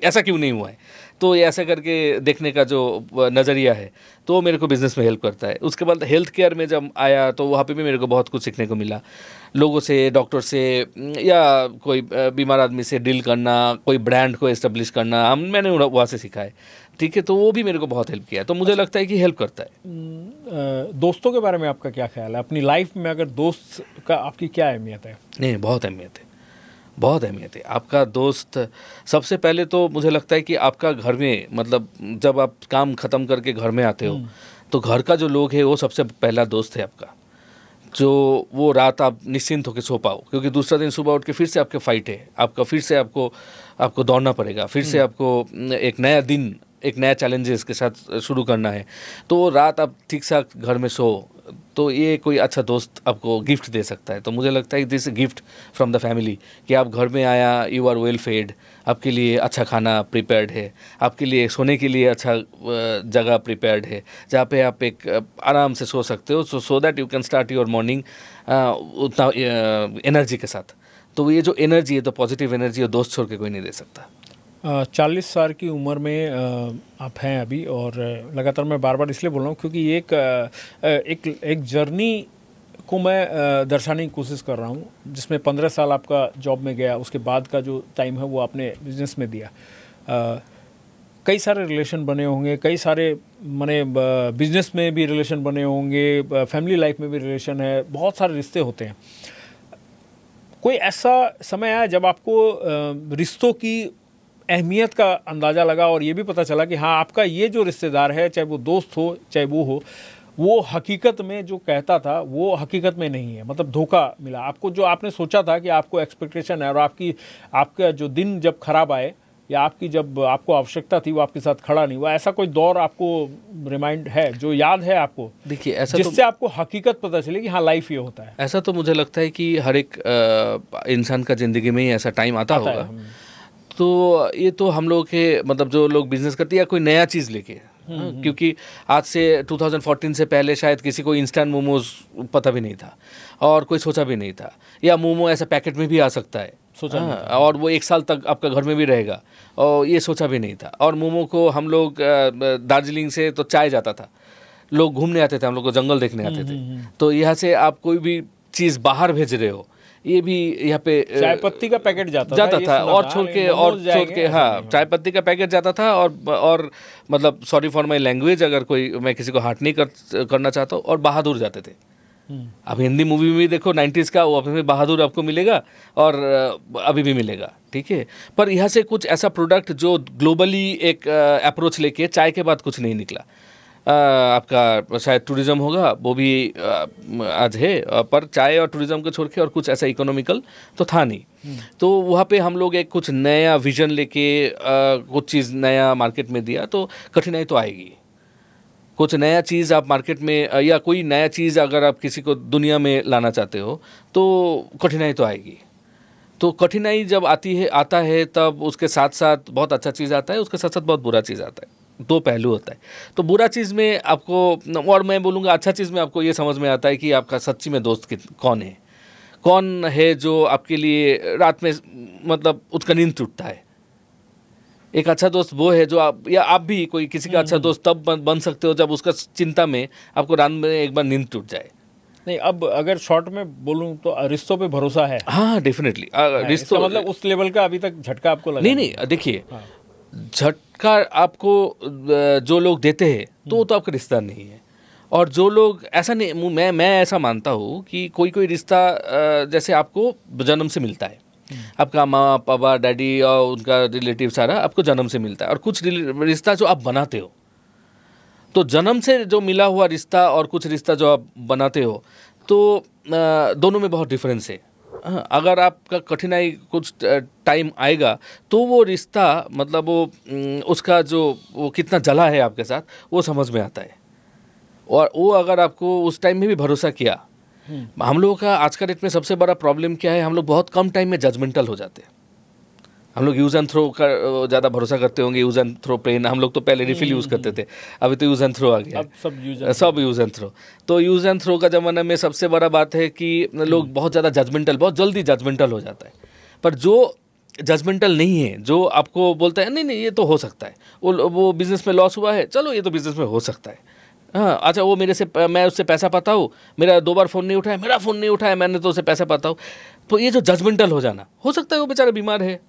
ऐसा क्यों नहीं हुआ है, तो ये ऐसा करके देखने का जो नज़रिया है, तो मेरे को बिज़नेस में हेल्प करता है। उसके बाद हेल्थ केयर में जब आया, तो वहाँ पे भी मेरे को बहुत कुछ सीखने को मिला, लोगों से, डॉक्टर से, या कोई बीमार आदमी से डील करना, कोई ब्रांड को एस्टेब्लिश करना, मैंने वहाँ से सीखा है, ठीक है। तो वो भी मेरे को बहुत हेल्प किया, तो मुझे लगता है कि हेल्प करता है। दोस्तों के बारे में आपका क्या ख्याल है? अपनी लाइफ में अगर दोस्त का आपकी क्या अहमियत है? नहीं, बहुत अहमियत है आपका दोस्त। सबसे पहले तो मुझे लगता है कि आपका घर में, मतलब जब आप काम ख़त्म करके घर में आते हो, तो घर का जो लोग है वो सबसे पहला दोस्त है आपका, जो वो रात आप निश्चिंत होकर सो पाओ, क्योंकि दूसरा दिन सुबह उठ के फिर से आपके फाइट है, आपका फिर से आपको दौड़ना पड़ेगा, फिर से आपको एक नया दिन, एक नया चैलेंजेस के साथ शुरू करना है। तो वो रात आप ठीक ठाक घर में सो, तो ये कोई अच्छा दोस्त आपको गिफ्ट दे सकता है। तो मुझे लगता है this gift from the family कि आप घर में आया, यू आर वेल फेड, आपके लिए अच्छा खाना प्रिपेयर्ड है, आपके लिए सोने के लिए अच्छा जगह प्रिपेयर्ड है, जहाँ पे आप एक आराम से सो सकते हो, so that you can start your morning उतना एनर्जी के साथ। तो ये जो एनर्जी है, तो पॉजिटिव एनर्जी है, दोस्त छोड़ के कोई नहीं दे सकता। 40 साल की उम्र में आप हैं अभी, और लगातार मैं बार बार इसलिए बोल रहा हूँ क्योंकि ये एक जर्नी को मैं दर्शाने की कोशिश कर रहा हूँ, जिसमें 15 साल आपका जॉब में गया, उसके बाद का जो टाइम है वो आपने बिजनेस में दिया। कई सारे रिलेशन बने होंगे, कई सारे माने बिजनेस में भी रिलेशन बने होंगे, फैमिली लाइफ में भी रिलेशन है, बहुत सारे रिश्ते होते हैं। कोई ऐसा समय आया जब आपको रिश्तों की अहमियत का अंदाज़ा लगा और ये भी पता चला कि हाँ, आपका ये जो रिश्तेदार है, चाहे वो दोस्त हो चाहे वो हो, वो हकीकत में जो कहता था वो हकीकत में नहीं है, मतलब धोखा मिला आपको। जो आपने सोचा था कि आपको एक्सपेक्टेशन है और आपका जो दिन जब खराब आए या आपकी जब आपको आवश्यकता थी वो आपके साथ खड़ा नहीं हुआ, ऐसा कोई दौर आपको रिमाइंड है जो याद है आपको? देखिए, ऐसा जिससे आपको हकीकत पता चले कि हाँ, लाइफ ये होता है। ऐसा तो मुझे लगता है कि हर एक इंसान का ज़िंदगी में ही ऐसा टाइम आता होगा। तो ये तो हम लोग के मतलब जो लोग बिजनेस करते हैं या कोई नया चीज़ लेके, क्योंकि आज से 2014 से पहले शायद किसी को इंस्टेंट मोमोज पता भी नहीं था और कोई सोचा भी नहीं था, या मोमो ऐसा पैकेट में भी आ सकता है, सोचा नहीं था। और वो 1 साल तक आपका घर में भी रहेगा, और ये सोचा भी नहीं था। और मोमो को हम लोग दार्जिलिंग से तो चाय जाता था, लोग घूमने आते थे, हम लोग को जंगल देखने आते थे। तो यहाँ से आप कोई भी चीज़ बाहर भेज रहे हो, ये भी यहाँ पे चाय पत्ती का पैकेट जाता था और छोड़ के हाँ, चाय पत्ती का पैकेट जाता था। और मतलब सॉरी फॉर माय लैंग्वेज, अगर कोई मैं किसी को हार्ट नहीं करना चाहता हूँ, और बहादुर जाते थे। अब हिंदी मूवी में भी देखो 90s का, वो अभी बहादुर आपको मिलेगा और अभी भी मिलेगा, ठीक है। पर यहाँ से कुछ ऐसा प्रोडक्ट जो ग्लोबली एक अप्रोच लेके, चाय के बाद कुछ नहीं निकला। आपका शायद टूरिज़्म होगा, वो भी आज है, पर चाय और टूरिज़्म को छोड़ के और कुछ ऐसा इकोनॉमिकल तो था नहीं। तो वहाँ पे हम लोग एक कुछ नया विजन लेके कुछ चीज़ नया मार्केट में दिया, तो कठिनाई तो आएगी। कुछ नया चीज़ आप मार्केट में या कोई नया चीज़ अगर आप किसी को दुनिया में लाना चाहते हो तो कठिनाई तो आएगी। तो कठिनाई जब आता है तब उसके साथ साथ बहुत अच्छा चीज़ आता है, उसके साथ साथ बहुत बुरा चीज़ आता है। 2 पहलू होता है। तो बुरा चीज़ में आपको, और मैं बोलूँगा अच्छा चीज़ में आपको ये समझ में आता है कि आपका सच्ची में दोस्त कौन है जो आपके लिए रात में मतलब उसका नींद टूटता है। एक अच्छा दोस्त वो है जो आप भी कोई किसी का अच्छा दोस्त तब बन सकते हो जब उसका चिंता में आपको रात में एक बार नींद टूट जाए। नहीं, अब अगर शॉर्ट में बोलूं तो रिश्तों पे भरोसा है। हाँ, डेफिनेटली रिश्तों, मतलब उस लेवल का अभी तक झटका आपको लगा? नहीं, देखिए, झटका आपको जो लोग देते हैं तो आपका रिश्ता नहीं है। और जो लोग ऐसा नहीं, मैं ऐसा मानता हूँ कि कोई रिश्ता जैसे आपको जन्म से मिलता है, आपका माँ पापा डैडी और उनका रिलेटिव सारा आपको जन्म से मिलता है, और कुछ रिश्ता जो आप बनाते हो, तो जन्म से जो मिला हुआ रिश्ता और कुछ रिश्ता जो आप बनाते हो, तो दोनों में बहुत डिफरेंस है। अगर आपका कठिनाई कुछ टाइम आएगा तो वो रिश्ता मतलब वो उसका जो वो कितना जला है आपके साथ वो समझ में आता है। और वो अगर आपको उस टाइम में भी भरोसा किया, हम लोगों का आज का डेट में सबसे बड़ा प्रॉब्लम क्या है, हम लोग बहुत कम टाइम में जजमेंटल हो जाते हैं। हम लोग यूज़ एंड थ्रो का ज़्यादा भरोसा करते होंगे, यूज़ एंड थ्रो पेन। हम लोग तो पहले रिफिल यूज़ करते थे, अभी तो यूज़ एंड थ्रो आ गया, सब यूज़ एंड थ्रो। तो यूज़ एंड थ्रो का ज़माना में सबसे बड़ा बात है कि लोग बहुत ज़्यादा जजमेंटल, बहुत जल्दी जजमेंटल हो जाता है। पर जो जजमेंटल नहीं है, जो आपको बोलता है नहीं ये तो हो सकता है, वो बिज़नेस में लॉस हुआ है, चलो ये तो बिज़नेस में हो सकता है, हाँ अच्छा वो मैं उससे पैसा पाता हूँ, मेरा 2 बार फ़ोन नहीं उठाया, मेरा फ़ोन नहीं उठाया, मैंने तो उससे पैसा पाता हूँ। तो ये जो जजमेंटल हो जाना, हो सकता है वो बेचारा बीमार है,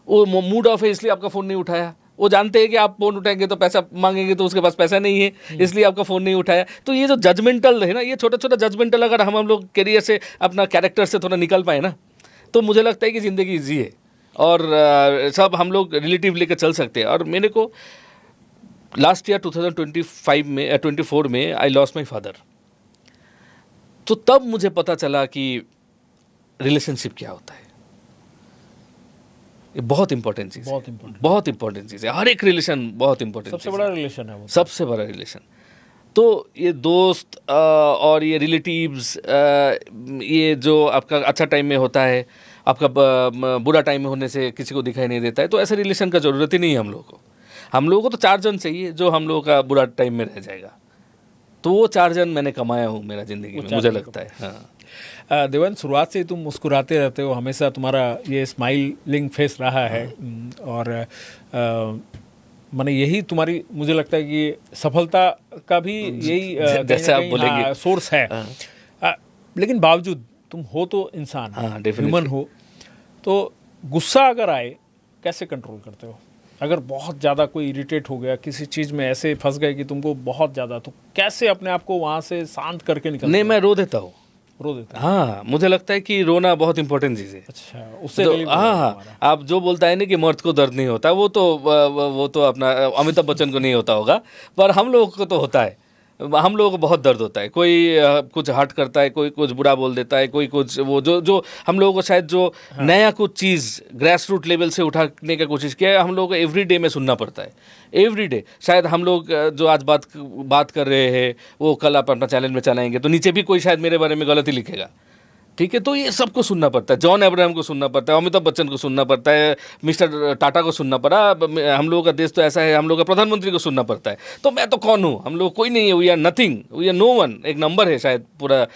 वो मूड ऑफ है इसलिए आपका फ़ोन नहीं उठाया। वो जानते हैं कि आप फ़ोन उठाएंगे तो पैसा मांगेंगे, तो उसके पास पैसा नहीं है इसलिए आपका फ़ोन नहीं उठाया। तो ये जो जजमेंटल है ना, ये छोटा छोटा जजमेंटल अगर हम लोग करियर से, अपना कैरेक्टर से थोड़ा निकल पाए ना, तो मुझे लगता है कि ज़िंदगी ईजी है और सब हम लोग रिलेटिव लेकर चल सकते हैं। और मेरे को लास्ट ईयर 2024 में आई लॉस्ट माई फादर। तो तब मुझे पता चला कि रिलेशनशिप क्या होता है। ये बहुत इंपॉर्टेंट चीज़ है, बहुत इंपॉर्टेंट चीज़ है। हर एक रिलेशन बहुत इंपॉर्टेंट, सबसे बड़ा रिलेशन है वो, सबसे बड़ा रिलेशन। तो ये दोस्त और ये रिलेटिव्स, ये जो आपका अच्छा टाइम में होता है, आपका बुरा टाइम में होने से किसी को दिखाई नहीं देता है, तो ऐसे रिलेशन का ज़रूरत ही नहीं है हम लोगों को। हम लोगों को तो 4 जन चाहिए जो हम लोगों का बुरा टाइम में रह जाएगा। तो वो 4 जन मैंने कमाया हूँ मेरा ज़िंदगी में, मुझे लगता है। हाँ देवान, शुरुआत से ही तुम मुस्कुराते रहते हो, हमेशा तुम्हारा ये स्माइलिंग फेस रहा है। और माने यही तुम्हारी, मुझे लगता है कि सफलता का भी यही जैसे आप बोलेंगे सोर्स है। लेकिन बावजूद तुम हो तो इंसान, ह्यूमन हो, तो गुस्सा अगर आए कैसे कंट्रोल करते हो? अगर बहुत ज़्यादा कोई इरिटेट हो गया, किसी चीज़ में ऐसे फंस गए कि तुमको बहुत ज़्यादा, तो कैसे अपने आप को वहाँ से शांत करके निकलते हो? नहीं, मैं रो देता हूँ। रो देता है? हाँ, मुझे लगता है कि रोना बहुत इंपॉर्टेंट चीज़ है। अच्छा, उससे तो हाँ, आप जो बोलता है ना कि मर्द को दर्द नहीं होता, वो तो अपना अमिताभ बच्चन को नहीं होता होगा, पर हम लोगों को तो होता है। हम लोगों को बहुत दर्द होता है। कोई कुछ हर्ट करता है, कोई कुछ बुरा बोल देता है, कोई कुछ वो जो हम लोगों को शायद जो नया कुछ चीज़ ग्रास रूट लेवल से उठाने की कोशिश किया है, हम लोगों को एवरी डे में सुनना पड़ता है। एवरी डे शायद हम लोग जो आज बात कर रहे हैं, वो कल आप अपना चैनल में चलाएंगे तो नीचे भी कोई शायद मेरे बारे में गलत ही लिखेगा। ठीक है, तो ये सबको सुनना पड़ता है। जॉन अब्राहम को सुनना पड़ता है, अमिताभ बच्चन को सुनना पड़ता है, मिस्टर टाटा को सुनना पड़ा। हम लोगों का देश तो ऐसा है, हम लोग का प्रधानमंत्री को सुनना पड़ता है। तो मैं तो कौन हूँ? हम लोग कोई नहीं है, we are nothing, we are no one. एक नंबर है शायद पूरा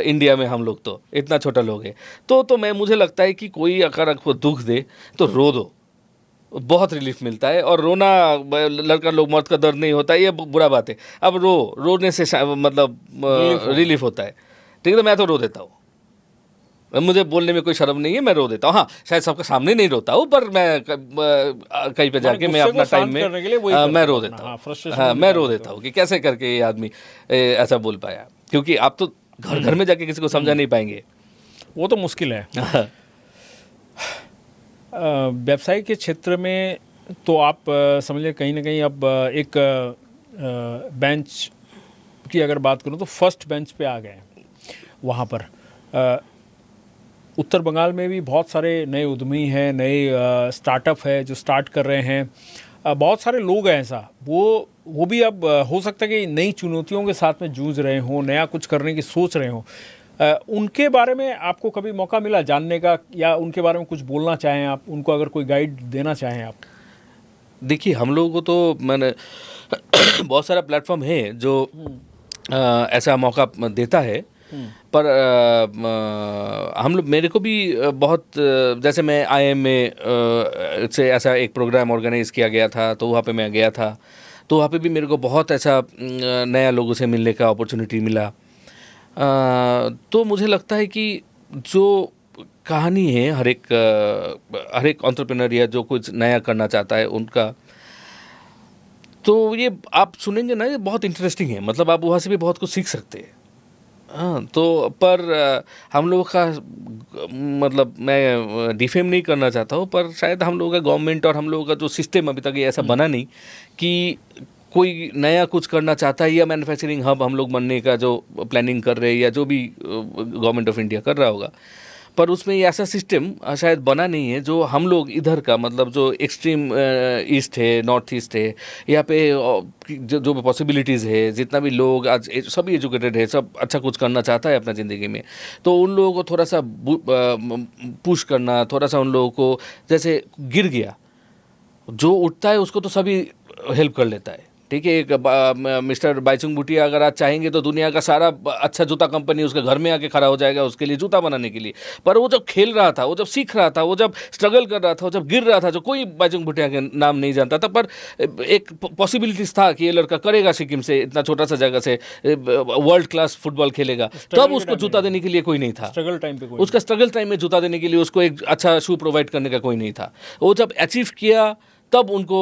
इंडिया में, हम लोग तो इतना छोटा लोग है। तो मुझे लगता है कि कोई अगर आपको दुख दे तो रो दो, बहुत रिलीफ मिलता है। और रोना, लड़का लोग मर्द का दर्द नहीं होता, ये बुरा बात है। अब रोने से मतलब रिलीफ होता है। ठीक है, तो मैं तो रो देता हूँ। मुझे बोलने में कोई शर्म नहीं है, मैं रो देता हूँ। हाँ, शायद सबके सामने नहीं रोता हूँ, पर मैं कहीं पे जाके मैं अपना टाइम में मैं रो देता हूँ। हाँ, मैं रो देता हूँ कि कैसे करके ये आदमी ऐसा बोल पाया, क्योंकि आप तो घर घर में जाके किसी को समझा नहीं पाएंगे, वो तो मुश्किल है। व्यवसाय के क्षेत्र में तो आप समझिए कहीं ना कहीं अब एक बेंच की अगर बात करूँ तो फर्स्ट बेंच पे आ गए। वहाँ पर उत्तर बंगाल में भी बहुत सारे नए उद्यमी हैं, नए स्टार्टअप है जो स्टार्ट कर रहे हैं। बहुत सारे लोग हैं ऐसा, वो भी अब हो सकता है कि नई चुनौतियों के साथ में जूझ रहे हों, नया कुछ करने की सोच रहे हों। उनके बारे में आपको कभी मौका मिला जानने का, या उनके बारे में कुछ बोलना चाहें आप, उनको अगर कोई गाइड देना चाहें आप? देखिए, हम लोगों को तो मैंने बहुत सारा प्लेटफॉर्म है जो ऐसा मौका देता है, पर हम लोग, मेरे को भी बहुत, जैसे मैं IIM में से ऐसा एक प्रोग्राम ऑर्गेनाइज किया गया था, तो वहाँ पे मैं गया था। तो वहाँ पे भी मेरे को बहुत ऐसा नया लोगों से मिलने का अपॉर्चुनिटी मिला। तो मुझे लगता है कि जो कहानी है हर एक एंटरप्रेन्योर या जो कुछ नया करना चाहता है उनका, तो ये आप सुनेंगे ना, ये बहुत इंटरेस्टिंग है। मतलब आप वहाँ से भी बहुत कुछ सीख सकते हैं। हाँ, तो पर हम लोगों का, मतलब मैं डिफेम नहीं करना चाहता हूँ, पर शायद हम लोगों का गवर्नमेंट और हम लोगों का जो सिस्टम अभी तक ये ऐसा बना नहीं कि कोई नया कुछ करना चाहता है या मैन्युफैक्चरिंग हब हम लोग बनने का जो प्लानिंग कर रहे हैं या जो भी गवर्नमेंट ऑफ इंडिया कर रहा होगा, पर उसमें ये ऐसा सिस्टम शायद बना नहीं है जो हम लोग इधर का, मतलब जो एक्सट्रीम ईस्ट है, नॉर्थ ईस्ट है, यहाँ पे जो पॉसिबिलिटीज़ है, जितना भी लोग आज सभी एजुकेटेड है, सब अच्छा कुछ करना चाहता है अपना ज़िंदगी में, तो उन लोगों को थोड़ा सा पुश करना, थोड़ा सा उन लोगों को, जैसे गिर गया जो उठता है उसको तो सभी हेल्प कर लेता है। ठीक है, एक मिस्टर बाइचुंग भूटिया अगर आज चाहेंगे तो दुनिया का सारा अच्छा जूता कंपनी उसके घर में आके खड़ा हो जाएगा उसके लिए जूता बनाने के लिए। पर वो जब खेल रहा था, वो जब सीख रहा था, वो जब स्ट्रगल कर रहा था, वो जब गिर रहा था, जो कोई बाइचुंग भूटिया के नाम नहीं जानता था, पर एक पॉसिबिलिटीज था कि ये लड़का करेगा, सिक्किम से इतना छोटा सा जगह से वर्ल्ड क्लास फुटबॉल खेलेगा, तब उसको जूता देने के लिए कोई नहीं था। स्ट्रगल टाइम पे उसका स्ट्रगल टाइम में जूता देने के लिए उसको एक अच्छा शू प्रोवाइड करने का कोई नहीं था। वो जब अचीव किया तब उनको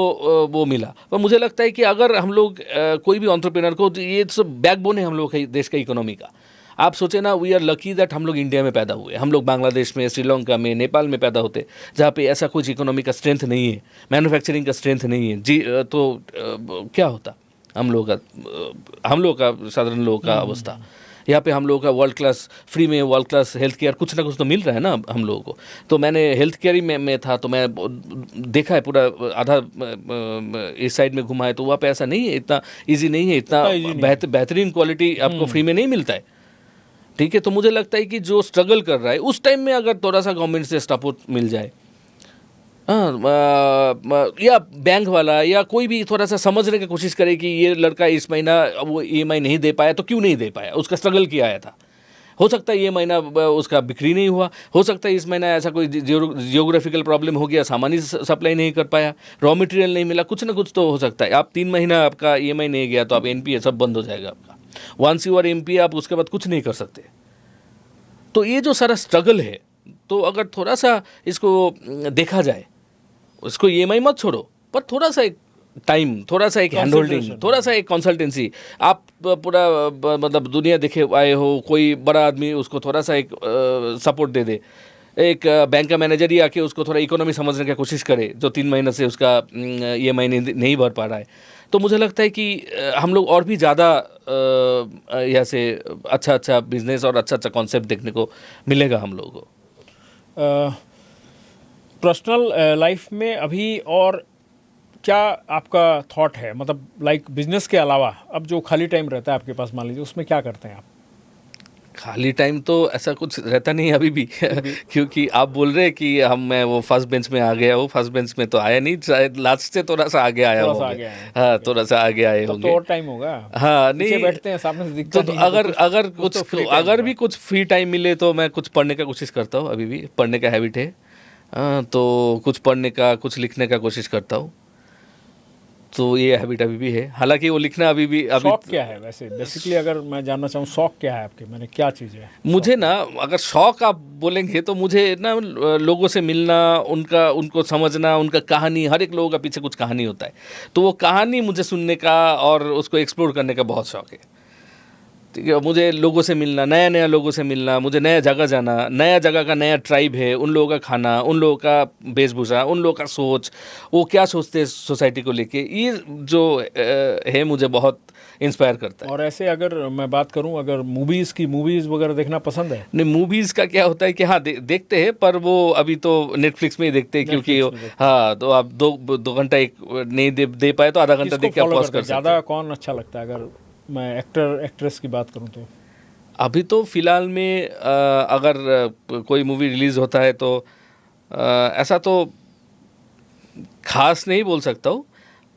वो मिला। पर मुझे लगता है कि अगर हम लोग कोई भी एंटरप्रेन्योर को, ये सब बैकबोन है हम लोग देश का इकोनॉमी का। आप सोचे ना, वी आर लकी दैट हम लोग इंडिया में पैदा हुए। हम लोग बांग्लादेश में, श्रीलंका में, नेपाल में पैदा होते, जहाँ पे ऐसा कुछ इकोनॉमी का स्ट्रेंथ नहीं है, मैन्युफैक्चरिंग का स्ट्रेंथ नहीं है जी, तो क्या होता हम लोग का साधारण लोगों का अवस्था। यहाँ पे हम लोगों का वर्ल्ड क्लास फ्री में वर्ल्ड क्लास हेल्थ केयर कुछ ना कुछ तो मिल रहा है ना हम लोगों को। तो मैंने हेल्थ केयर ही में था, तो मैं देखा है पूरा आधा इस साइड में घुमा है, तो वहाँ पे ऐसा नहीं है, इतना इजी नहीं है, इतना बेहतरीन क्वालिटी आपको फ्री में नहीं मिलता है। ठीक है, तो मुझे लगता है कि जो स्ट्रगल कर रहा है उस टाइम में अगर थोड़ा सा गवर्नमेंट से सपोर्ट मिल जाए, या बैंक वाला या कोई भी थोड़ा सा समझने की कोशिश करे कि ये लड़का इस महीना वो EMI नहीं दे पाया, तो क्यों नहीं दे पाया, उसका स्ट्रगल किया आया था। हो सकता है ये महीना उसका बिक्री नहीं हुआ, हो सकता है इस महीना ऐसा कोई जियोग्राफिकल प्रॉब्लम हो गया, सामान ही सप्लाई नहीं कर पाया, रॉ मटेरियल नहीं मिला, कुछ ना कुछ तो हो सकता है। आप 3 महीना आपका EMI नहीं गया तो आप NPA सब बंद हो जाएगा आपका। वंस यू आर NPA आप उसके बाद कुछ नहीं कर सकते। तो ये जो सारा स्ट्रगल है, तो अगर थोड़ा सा इसको देखा जाए, उसको EMI मत छोड़ो, पर थोड़ा सा एक टाइम, थोड़ा सा एक हैंड होल्डिंग, थोड़ा सा एक कंसल्टेंसी, आप पूरा मतलब दुनिया देखे आए हो, कोई बड़ा आदमी उसको थोड़ा सा एक सपोर्ट दे दे, एक बैंक का मैनेजर ही आके उसको थोड़ा इकोनॉमी समझने की कोशिश करे, जो 3 महीने से उसका EMI नहीं भर पा रहा है। तो मुझे लगता है कि हम लोग और भी ज़्यादा यहाँ से अच्छा बिजनेस और अच्छा कॉन्सेप्ट देखने को मिलेगा हम लोगों को। पर्सनल लाइफ में अभी और क्या आपका थॉट है, मतलब लाइक बिजनेस के अलावा अब जो खाली टाइम रहता है आपके पास, मान लीजिए, उसमें क्या करते हैं आप? खाली टाइम तो ऐसा कुछ रहता नहीं अभी भी क्योंकि आप बोल रहे हैं कि मैं वो फर्स्ट बेंच में आ गया हूँ, फर्स्ट बेंच में तो आया नहीं, शायद लास्ट से थोड़ा सा आगे आया होगा। हाँ, थोड़ा सा आगे आए होंगे। तो और टाइम होगा। हाँ, नहीं बैठते हैं सामने से दिखता तो नहीं, अगर भी कुछ फ्री टाइम मिले तो मैं कुछ पढ़ने का कोशिश करता हूँ, अभी भी पढ़ने का हैबिट है। तो कुछ पढ़ने का, कुछ लिखने का कोशिश करता हूँ, तो ये हैबिट अभी भी है। हालांकि वो लिखना अभी शौक क्या है वैसे बेसिकली, अगर मैं जानना चाहूँ शौक क्या है आपके, मैंने क्या चीज़ है? मुझे ना, अगर शौक आप बोलेंगे तो मुझे ना लोगों से मिलना, उनको समझना, उनका कहानी, हर एक लोगों का पीछे कुछ कहानी होता है, तो वो कहानी मुझे सुनने का और उसको एक्सप्लोर करने का बहुत शौक है। ठीक है, मुझे लोगों से मिलना, नया लोगों से मिलना, मुझे नया जगह जाना, नया जगह का नया ट्राइब है, उन लोगों का खाना, उन लोगों का वेशभूषा, उन लोगों का सोच, वो क्या सोचते हैं सोसाइटी को लेके, ये जो है मुझे बहुत इंस्पायर करता है। और ऐसे अगर मैं बात करूं, अगर मूवीज़ वगैरह देखना पसंद है? नहीं, मूवीज़ का क्या होता है कि हाँ देखते हैं, पर वो अभी तो नेटफ्लिक्स में ही देखते हैं, क्योंकि हाँ, तो आप दो घंटा एक नहीं दे पाए तो आधा घंटा देख के पॉज कर सकते हैं। ज़्यादा कौन अच्छा लगता है अगर मैं एक्ट्रेस की बात करूं तो? अभी तो फिलहाल में अगर कोई मूवी रिलीज़ होता है तो ऐसा तो खास नहीं बोल सकता हूँ,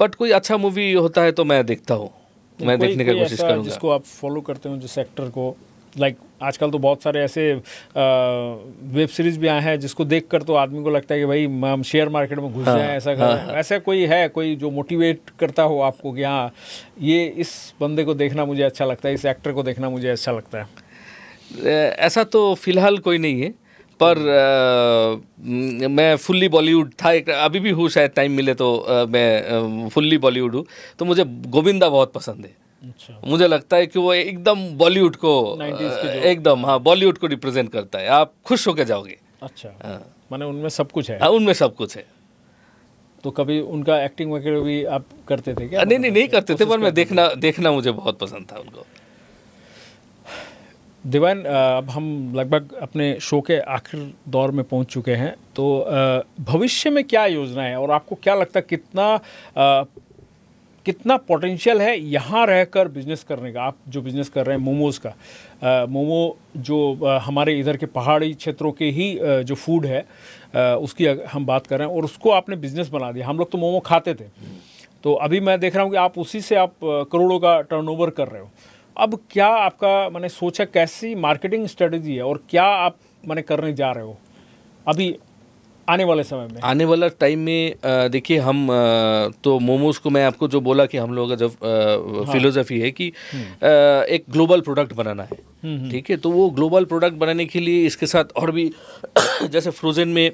बट कोई अच्छा मूवी होता है तो मैं देखता हूँ, मैं देखने की कोशिश करूँगा। जिसको आप फॉलो करते हो, जिस एक्टर को, लाइक आजकल तो बहुत सारे ऐसे वेब सीरीज भी आए हैं जिसको देखकर तो आदमी को लगता है कि भाई हम शेयर मार्केट में घुस जाएं, ऐसा करें। ऐसा कोई जो मोटिवेट करता हो आपको कि हाँ, ये इस बंदे को देखना मुझे अच्छा लगता है, इस एक्टर को देखना मुझे अच्छा लगता है? ऐसा तो फिलहाल कोई नहीं है, पर मैं फुल्ली बॉलीवुड था, अभी भी हूँ, शायद टाइम मिले तो मैं फुल्ली बॉलीवुड हूँ। तो मुझे गोविंदा बहुत पसंद है। अच्छा। मुझे लगता है कि वो एकदम बॉलीवुड को, 90s के एकदम, हाँ, बॉलीवुड को रिप्रेजेंट करता है, आप खुश होकर जाओगे। अच्छा, माने उनमें सब कुछ है? हाँ, उनमें सब कुछ है। तो कभी उनका एक्टिंग वगैरह भी आप करते थे क्या? नहीं करते थे, पर मैं देखना मुझे बहुत पसंद था उनको। दिवान, अब हम लगभग अपने शो के आखिर दौर में पहुंच चुके हैं, तो भविष्य में क्या योजना है और आपको क्या लगता है कितना पोटेंशियल है यहाँ रहकर बिजनेस करने का? आप जो बिजनेस कर रहे हैं मोमोज़ का, मोमो जो हमारे इधर के पहाड़ी क्षेत्रों के ही जो फूड है, उसकी हम बात कर रहे हैं, और उसको आपने बिजनेस बना दिया। हम लोग तो मोमो खाते थे, तो अभी मैं देख रहा हूँ कि आप उसी से आप करोड़ों का टर्नओवर कर रहे हो। अब क्या आपका मैंने सोचा, कैसी मार्केटिंग स्ट्रेटजी है और क्या आप मैंने करने जा रहे हो अभी आने वाले समय में? आने वाला टाइम में देखिए, हम तो मोमोज को, मैं आपको जो बोला कि हम लोगों का जो फिलोसफी है कि एक ग्लोबल प्रोडक्ट बनाना है। ठीक है, तो वो ग्लोबल प्रोडक्ट बनाने के लिए इसके साथ और भी जैसे फ्रोज़न में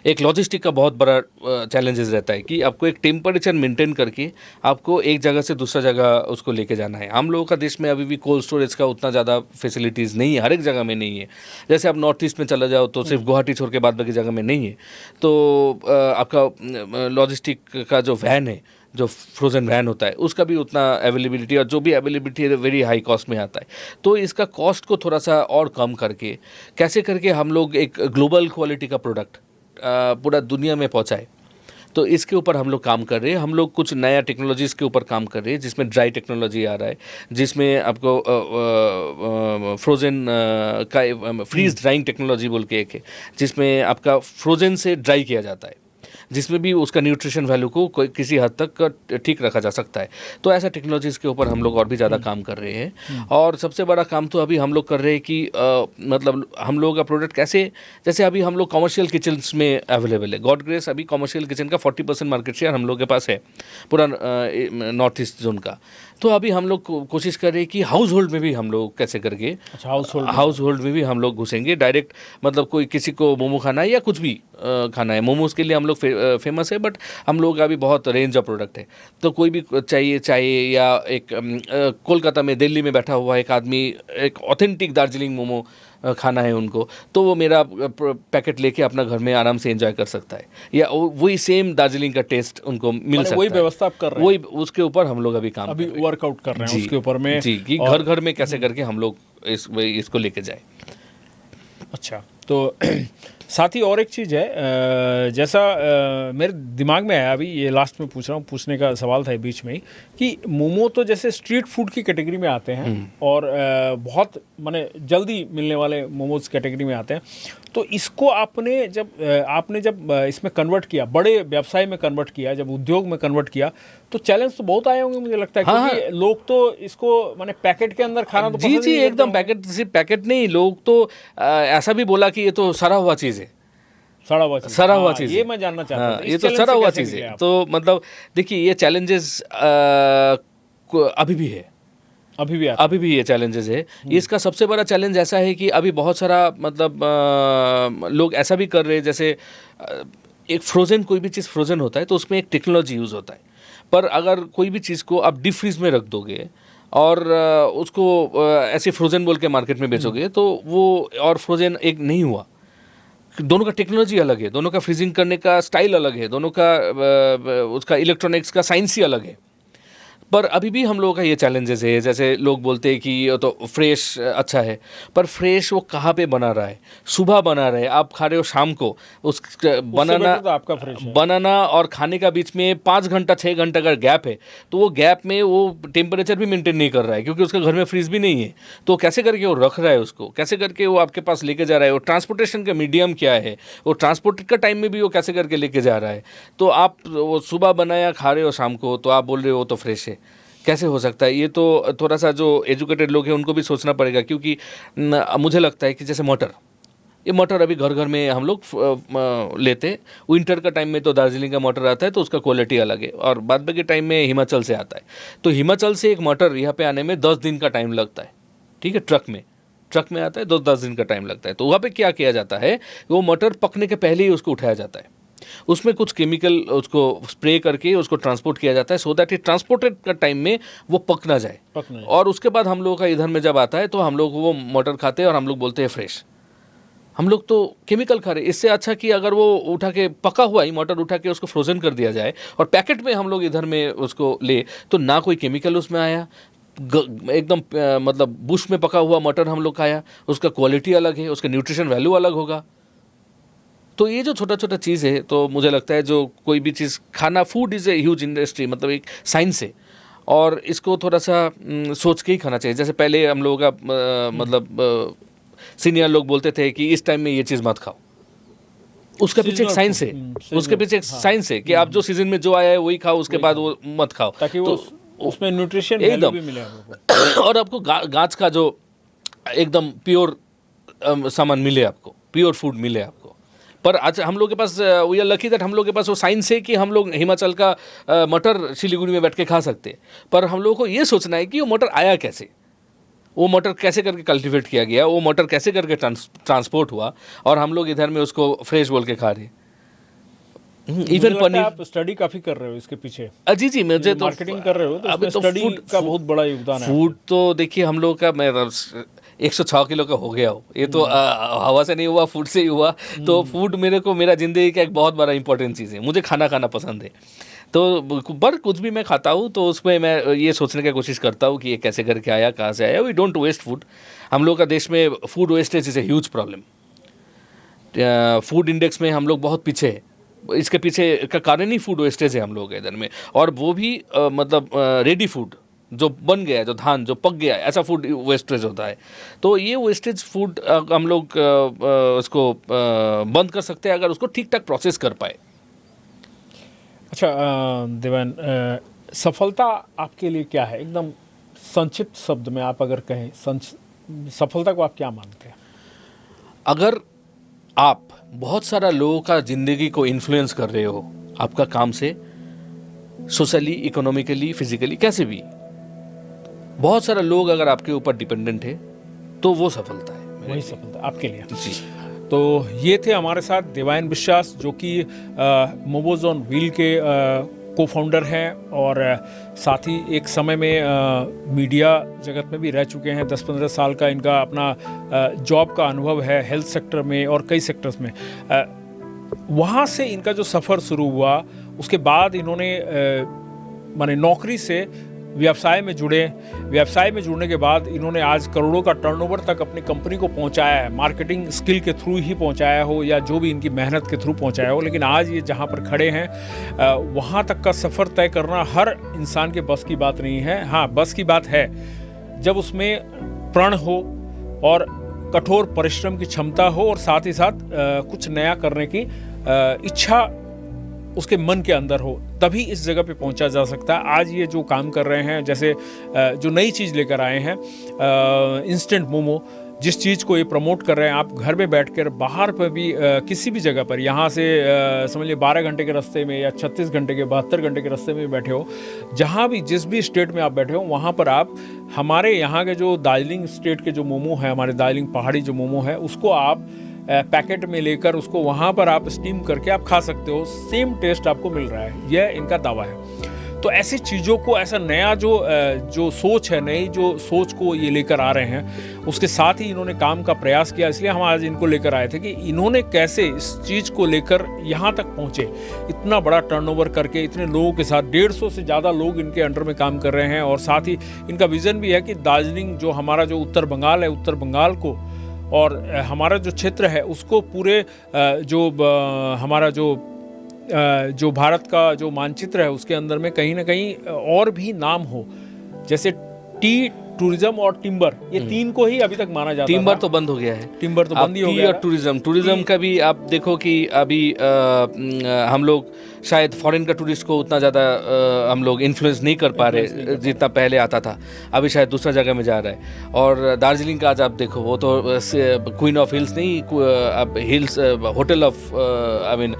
एक लॉजिस्टिक का बहुत बड़ा चैलेंजेस रहता है कि आपको एक टेम्परेचर मेंटेन करके आपको एक जगह से दूसरा जगह उसको लेके जाना है। हम लोगों का देश में अभी भी कोल्ड स्टोरेज का उतना ज़्यादा फैसिलिटीज़ नहीं है, हर एक जगह में नहीं है। जैसे आप नॉर्थ ईस्ट में चला जाओ तो सिर्फ गुवाहाटी छोड़ के बाद बाकी जगह में नहीं है। तो आपका लॉजिस्टिक का जो वैन है, जो फ्रोज़न वैन होता है उसका भी उतना अवेलेबिलिटी, और जो भी अवेलेबिलिटी है वेरी हाई कॉस्ट में आता है। तो इसका कॉस्ट को थोड़ा सा और कम करके कैसे करके हम लोग एक ग्लोबल क्वालिटी का प्रोडक्ट पूरा दुनिया में पहुंचाए, तो इसके ऊपर हम लोग काम कर रहे हैं। हम लोग कुछ नया टेक्नोलॉजीज़ के ऊपर काम कर रहे हैं, जिसमें ड्राई टेक्नोलॉजी आ रहा है, जिसमें आपको फ्रोज़न का फ्रीज ड्राइंग टेक्नोलॉजी बोल के एक है, जिसमें आपका फ्रोज़न से ड्राई किया जाता है, जिसमें भी उसका न्यूट्रिशन वैल्यू को किसी हद तक ठीक रखा जा सकता है। तो ऐसा टेक्नोलॉजीज़ के ऊपर हम लोग और भी ज़्यादा काम कर रहे हैं। और सबसे बड़ा काम तो अभी हम लोग कर रहे हैं कि मतलब हम लोगों का प्रोडक्ट कैसे, जैसे अभी हम लोग कमर्शियल किचन्स में अवेलेबल है। गॉड ग्रेस अभी कमर्शियल किचन का 40% मार्केट शेयर हम लोग के पास है पूरा नॉर्थ ईस्ट जोन का। तो अभी हम लोग कोशिश कर रहे हैं कि हाउस होल्ड में भी हम लोग कैसे करके, अच्छा, हाउस होल्ड में भी हम लोग घुसेंगे डायरेक्ट। मतलब कोई किसी को मोमो खाना है या कुछ भी खाना है, मोमोज के लिए हम लोग फेमस है, बट हम लोग का भी बहुत रेंज ऑफ प्रोडक्ट है। तो कोई भी चाहिए या एक कोलकाता में, दिल्ली में बैठा हुआ एक आदमी एक ऑथेंटिक दार्जिलिंग मोमो खाना है उनको, तो वो मेरा पैकेट लेके अपना घर में आराम से एंजॉय कर सकता है, या वही सेम दार्जिलिंग का टेस्ट उनको मिल सकता है। वही व्यवस्था आप कर रहे हैं, वही उसके ऊपर हम लोग अभी काम अभी कर रहे हैं। वर्कआउट कर रहे हैं उसके ऊपर में जी, कि घर घर में कैसे करके हम लोग इसको लेके जाए। अच्छा, तो साथ ही और एक चीज़ है, जैसा मेरे दिमाग में आया, अभी ये लास्ट में पूछ रहा हूँ, पूछने का सवाल था बीच में ही, कि मोमो तो जैसे स्ट्रीट फूड की कैटेगरी में आते हैं और बहुत माने जल्दी मिलने वाले मोमोज कैटेगरी में आते हैं। तो इसको आपने जब इसमें कन्वर्ट किया, बड़े व्यवसाय में कन्वर्ट किया, जब उद्योग में कन्वर्ट किया, तो चैलेंज तो बहुत आए होंगे मुझे लगता है। क्योंकि लोग तो इसको माने पैकेट के अंदर खाना तो जी एकदम पैकेट, सिर्फ पैकेट नहीं, लोग तो ऐसा भी बोला कि ये तो सड़ा हुआ चीज़ है, सड़ा हुआ चीज़, ये मैं जानना चाहता था, ये तो सड़ा हुआ चीज़ है। तो मतलब देखिए ये चैलेंजेस अभी भी है, अभी भी ये चैलेंजेस है। इसका सबसे बड़ा चैलेंज ऐसा है कि अभी बहुत सारा मतलब लोग ऐसा भी कर रहे हैं, जैसे एक फ्रोज़न, कोई भी चीज़ फ्रोज़न होता है तो उसमें एक टेक्नोलॉजी यूज़ होता है, पर अगर कोई भी चीज़ को आप डीप फ्रीज में रख दोगे और उसको ऐसे फ्रोज़न बोल के मार्केट में बेचोगे, तो वो और फ्रोज़न एक नहीं हुआ। दोनों का टेक्नोलॉजी अलग है, दोनों का फ्रीजिंग करने का स्टाइल अलग है, दोनों का उसका इलेक्ट्रॉनिक्स का साइंस ही अलग है। पर अभी भी हम लोगों का ये चैलेंजेस है, जैसे लोग बोलते हैं कि ये तो फ्रेश अच्छा है, पर फ्रेश वो कहाँ पे बना रहा है, सुबह बना रहा है, आप खा रहे हो शाम को, उस बनाना और खाने का बीच में 5 घंटा 6 घंटा का गैप है, तो वो गैप में वो टेम्परेचर भी मेंटेन नहीं कर रहा है, क्योंकि उसका घर में फ्रीज भी नहीं है। तो कैसे करके वो रख रहा है उसको, कैसे करके वो आपके पास लेके जा रहा है, वो ट्रांसपोर्टेशन का मीडियम क्या है, वो ट्रांसपोर्ट का टाइम में भी वो कैसे करके लेके जा रहा है। तो आप वो सुबह बनाया खा रहे हो शाम को, तो आप बोल रहे हो वो तो फ्रेश है, कैसे हो सकता है? ये तो थोड़ा सा जो एजुकेटेड लोग हैं उनको भी सोचना पड़ेगा, क्योंकि मुझे लगता है कि जैसे मटर, ये मटर अभी घर घर में हम लोग लेते, विंटर का टाइम में तो दार्जिलिंग का मटर आता है तो उसका क्वालिटी अलग है, और बाद बाकी टाइम में हिमाचल से आता है। तो हिमाचल से एक मटर यहाँ पे आने में 10 दिन का टाइम लगता है, ठीक है, ट्रक में आता है, 10 दिन का टाइम लगता है। तो वहाँ पे क्या किया जाता है, वो मटर पकने के पहले ही उसको उठाया जाता है, उसमें कुछ केमिकल उसको स्प्रे करके उसको ट्रांसपोर्ट किया जाता है, सो दैट ये ट्रांसपोर्टेड का टाइम में वो पक ना जाए। और उसके बाद हम लोगों का इधर में जब आता है तो हम लोग वो मटर खाते हैं और हम लोग बोलते हैं फ्रेश। हम लोग तो केमिकल खा रहे। इससे अच्छा कि अगर वो उठा के पका हुआ ही मटर उठा के उसको फ्रोजन कर दिया जाए और पैकेट में हम लोग इधर में उसको ले, तो ना कोई केमिकल उसमें आया, एकदम मतलब बुश में पका हुआ मटर हम लोग खाया, उसका क्वालिटी अलग है, उसका न्यूट्रिशन वैल्यू अलग होगा। तो ये जो छोटा छोटा चीज़ है, तो मुझे लगता है जो कोई भी चीज़ खाना, food is a huge industry, मतलब एक साइंस है, और इसको थोड़ा सा सोच के ही खाना चाहिए। जैसे पहले हम लोगों का मतलब सीनियर लोग बोलते थे कि इस टाइम में ये चीज़ मत खाओ, उसके पीछे एक साइंस है, उसके पीछे एक साइंस है कि आप जो सीजन में जो आया है वही खाओ, उसके बाद वो मत खाओ, ताकि वो उसमें न्यूट्रिशन वैल्यू भी मिले आपको, और आपको गाछ का जो एकदम प्योर सामान मिले, आपको प्योर फूड मिले आपको। पर आज हम लोग के पास वी आर लकी दैट हम लोग के पास वो साइंस है कि हम लोग हिमाचल का मटर सिलीगुड़ी में बैठ के खा सकते हैं। पर हम लोगों को ये सोचना है कि वो मटर आया कैसे, वो मटर कैसे करके कल्टीवेट किया गया, वो मटर कैसे करके ट्रांसपोर्ट हुआ, और हम लोग इधर में उसको फ्रेश बोल के खा रहे। इवन पनीर, आप स्टडी काफी कर रहे हो इसके पीछे। जी मुझे तो मार्केटिंग कर रहे हो, तो अभी तो स्टडी का बहुत बड़ा योगदान है। फूड तो देखिए हम लोग का, मैं 106 किलो का हो गया हो, ये तो हवा से नहीं हुआ, फूड से ही हुआ। तो फूड मेरे को, मेरा ज़िंदगी का एक बहुत बड़ा इंपॉर्टेंट चीज़ है, मुझे खाना खाना पसंद है। तो पर कुछ भी मैं खाता हूँ तो उसमें मैं ये सोचने की कोशिश करता हूँ कि ये कैसे करके आया, कहाँ से आया। We don't waste food. हम लोग का देश में food wastage is a huge problem. Food index में हम लोग बहुत पीछे है। इसके पीछे का कारण ही फूड वेस्टेज है हम लोग के इधर में। और वो भी मतलब रेडी फूड जो बन गया है, जो धान जो पक गया है, ऐसा फूड वेस्टेज होता है। तो ये वेस्टेज फूड हम लोग उसको बंद कर सकते हैं अगर उसको ठीक ठाक प्रोसेस कर पाए। अच्छा देवान, सफलता आपके लिए क्या है? एकदम संक्षिप्त शब्द में आप अगर कहें, सफलता को आप क्या मानते हैं? अगर आप बहुत सारा लोगों का ज़िंदगी को इन्फ्लुएंस कर रहे हो आपका काम से, सोशली, इकोनॉमिकली, फिजिकली, कैसे भी, बहुत सारा लोग अगर आपके ऊपर डिपेंडेंट है तो वो सफलता है। वही सफलता आपके लिए। जी। तो ये थे हमारे साथ देवायन विश्वास, जो कि मोमोज ऑन व्हील के को फाउंडर हैं और साथ ही एक समय में मीडिया जगत में भी रह चुके हैं। 10-15 साल का इनका अपना जॉब का अनुभव है हेल्थ सेक्टर में और कई सेक्टर्स में। वहाँ से इनका जो सफ़र शुरू हुआ, उसके बाद इन्होंने माने नौकरी से व्यवसाय में जुड़े। व्यवसाय में जुड़ने के बाद इन्होंने आज करोड़ों का टर्नओवर तक अपनी कंपनी को पहुंचाया है। मार्केटिंग स्किल के थ्रू ही पहुंचाया हो या जो भी इनकी मेहनत के थ्रू पहुंचाया हो, लेकिन आज ये जहां पर खड़े हैं वहां तक का सफ़र तय करना हर इंसान के बस की बात नहीं है। हाँ, बस की बात है जब उसमें प्रण हो और कठोर परिश्रम की क्षमता हो और साथ ही साथ कुछ नया करने की इच्छा उसके मन के अंदर हो, तभी इस जगह पे पहुंचा जा सकता है। आज ये जो काम कर रहे हैं, जैसे जो नई चीज़ लेकर आए हैं इंस्टेंट मोमो, जिस चीज़ को ये प्रमोट कर रहे हैं, आप घर में बैठकर बाहर पर भी किसी भी जगह पर, यहाँ से समझ लीजिए 12 घंटे के रास्ते में या 36 घंटे के 72 घंटे के रास्ते में बैठे हो, जहाँ भी जिस भी स्टेट में आप बैठे हो, वहाँ पर आप हमारे यहाँ के जो दार्जिलिंग स्टेट के जो मोमो है, हमारे दार्जिलिंग पहाड़ी जो मोमो है, उसको आप पैकेट में लेकर उसको वहाँ पर आप स्टीम करके आप खा सकते हो। सेम टेस्ट आपको मिल रहा है, यह इनका दावा है। तो ऐसी चीज़ों को, ऐसा नया जो सोच है, नई जो सोच को ये लेकर आ रहे हैं, उसके साथ ही इन्होंने काम का प्रयास किया। इसलिए हम आज इनको लेकर आए थे कि इन्होंने कैसे इस चीज़ को लेकर यहाँ तक पहुँचे, इतना बड़ा टर्नओवर करके, इतने लोगों के साथ 150 से ज़्यादा लोग इनके अंडर में काम कर रहे हैं। और साथ ही इनका विज़न भी है कि दार्जिलिंग जो हमारा जो उत्तर बंगाल है, उत्तर बंगाल को और हमारा जो क्षेत्र है उसको पूरे हमारा जो भारत का जो मानचित्र है उसके अंदर में कहीं ना कहीं और भी नाम हो। जैसे टी, टूरिज्म और टिम्बर, ये तीन को ही अभी तक माना जाता है। टिम्बर तो बंद हो गया है। टिम्बर तो बंद ही हो गया है। और टूरिज्म का भी आप देखो कि अभी हम लोग शायद फॉरेन का टूरिस्ट को उतना ज़्यादा हम लोग इन्फ्लुएंस नहीं कर पा रहे जितना पहले आता था। अभी शायद दूसरा जगह में जा रहा है। और दार्जिलिंग का आज आप देखो, वो तो क्वीन ऑफ हिल्स नहीं, अब hills hotel of I mean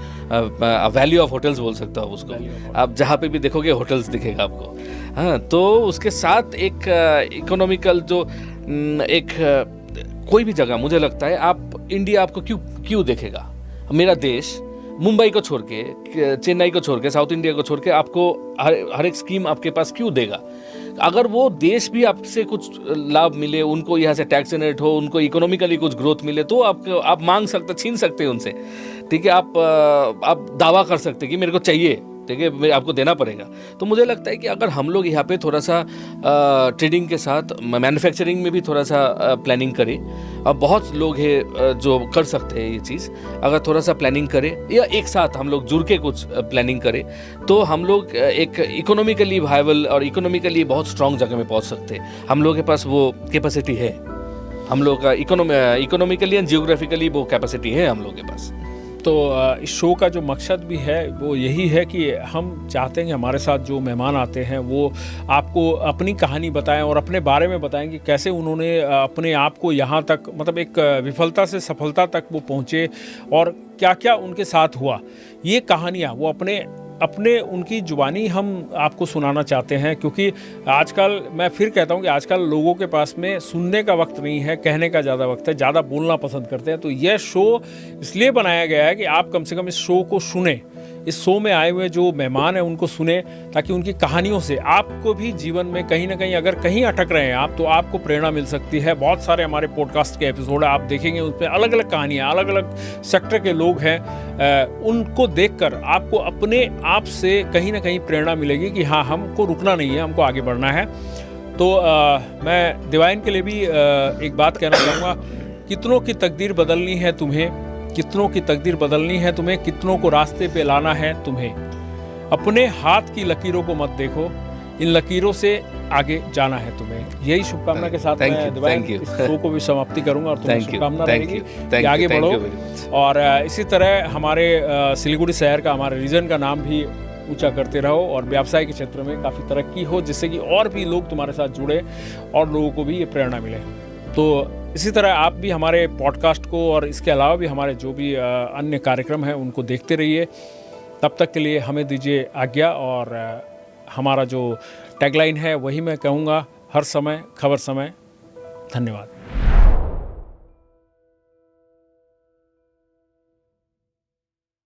valley of hotels बोल सकता हूँ उसको। आप जहाँ पे भी देखोगे होटल्स दिखेगा आपको। हाँ, तो उसके साथ एक इकोनॉमिकल जो एक कोई भी जगह, मुझे लगता है आप इंडिया आपको क्यों देखेगा। मेरा देश मुंबई को छोड़ के, चेन्नई को छोड़ के, साउथ इंडिया को छोड़ के आपको हर एक स्कीम आपके पास क्यों देगा। अगर वो देश भी आपसे कुछ लाभ मिले, उनको यहाँ से टैक्स जनरेट हो, उनको इकोनॉमिकली कुछ ग्रोथ मिले, तो आप मांग सकते, छीन सकते हैं उनसे। ठीक है, आप दावा कर सकते हैं कि मेरे को चाहिए, ठीक है, आपको देना पड़ेगा। तो मुझे लगता है कि अगर हम लोग यहाँ पे थोड़ा सा ट्रेडिंग के साथ मैन्युफैक्चरिंग में भी थोड़ा सा प्लानिंग करें, और बहुत लोग हैं जो कर सकते हैं ये चीज़, अगर थोड़ा सा प्लानिंग करें या एक साथ हम लोग जुड़ के कुछ प्लानिंग करें, तो हम लोग एक इकोनॉमिकली वायबल और इकोनॉमिकली बहुत स्ट्रॉन्ग जगह में पहुँच सकते हैं। हम लोग के पास वो कैपेसिटी है, हम लोग का इकोनॉमिकली एंड जियोग्राफिकली वो कैपेसिटी है हम लोग के पास। तो इस शो का जो मकसद भी है वो यही है कि हम चाहते हैं कि हमारे साथ जो मेहमान आते हैं वो आपको अपनी कहानी बताएं और अपने बारे में बताएं कि कैसे उन्होंने अपने आप को यहाँ तक, मतलब एक विफलता से सफलता तक वो पहुँचे और क्या क्या उनके साथ हुआ। ये कहानियाँ वो अपने उनकी जुबानी हम आपको सुनाना चाहते हैं, क्योंकि आजकल मैं फिर कहता हूं कि आजकल लोगों के पास में सुनने का वक्त नहीं है, कहने का ज़्यादा वक्त है, ज़्यादा बोलना पसंद करते हैं। तो यह शो इसलिए बनाया गया है कि आप कम से कम इस शो को सुने, इस शो में आए हुए जो मेहमान हैं उनको सुने, ताकि उनकी कहानियों से आपको भी जीवन में कहीं ना कहीं अगर कहीं अटक रहे हैं आप, तो आपको प्रेरणा मिल सकती है। बहुत सारे हमारे पॉडकास्ट के एपिसोड आप देखेंगे, उसमें अलग अलग कहानियाँ, अलग अलग सेक्टर के लोग हैं, उनको देखकर आपको अपने आप से कहीं ना कहीं प्रेरणा मिलेगी कि हाँ, हमको रुकना नहीं है, हमको आगे बढ़ना है। तो मैं डिवाइन के लिए भी एक बात कहना चाहूँगा, कितनों की तकदीर बदलनी है तुम्हें, कितनों की तकदीर बदलनी है तुम्हें, कितनों को रास्ते पे लाना है तुम्हें। अपने हाथ की लकीरों को मत देखो, इन लकीरों से आगे जाना है तुम्हें। यही शुभकामना के साथ मैं डिवाइन इस शो को भी समाप्ति करूंगा, और तुम्हें शुभकामना रहेगी कि आगे बढ़ो, और इसी तरह हमारे सिलीगुड़ी शहर का, हमारे रीजन का नाम भी ऊंचा करते रहो, और व्यवसाय के क्षेत्र में काफ़ी तरक्की हो, जिससे कि और भी लोग तुम्हारे साथ जुड़े और लोगों को भी ये प्रेरणा मिले। तो इसी तरह आप भी हमारे पॉडकास्ट को और इसके अलावा भी हमारे जो भी अन्य कार्यक्रम हैं उनको देखते रहिए। तब तक के लिए हमें दीजिए आज्ञा, और हमारा जो टैगलाइन है वही मैं कहूँगा, हर समय खबर समय। धन्यवाद।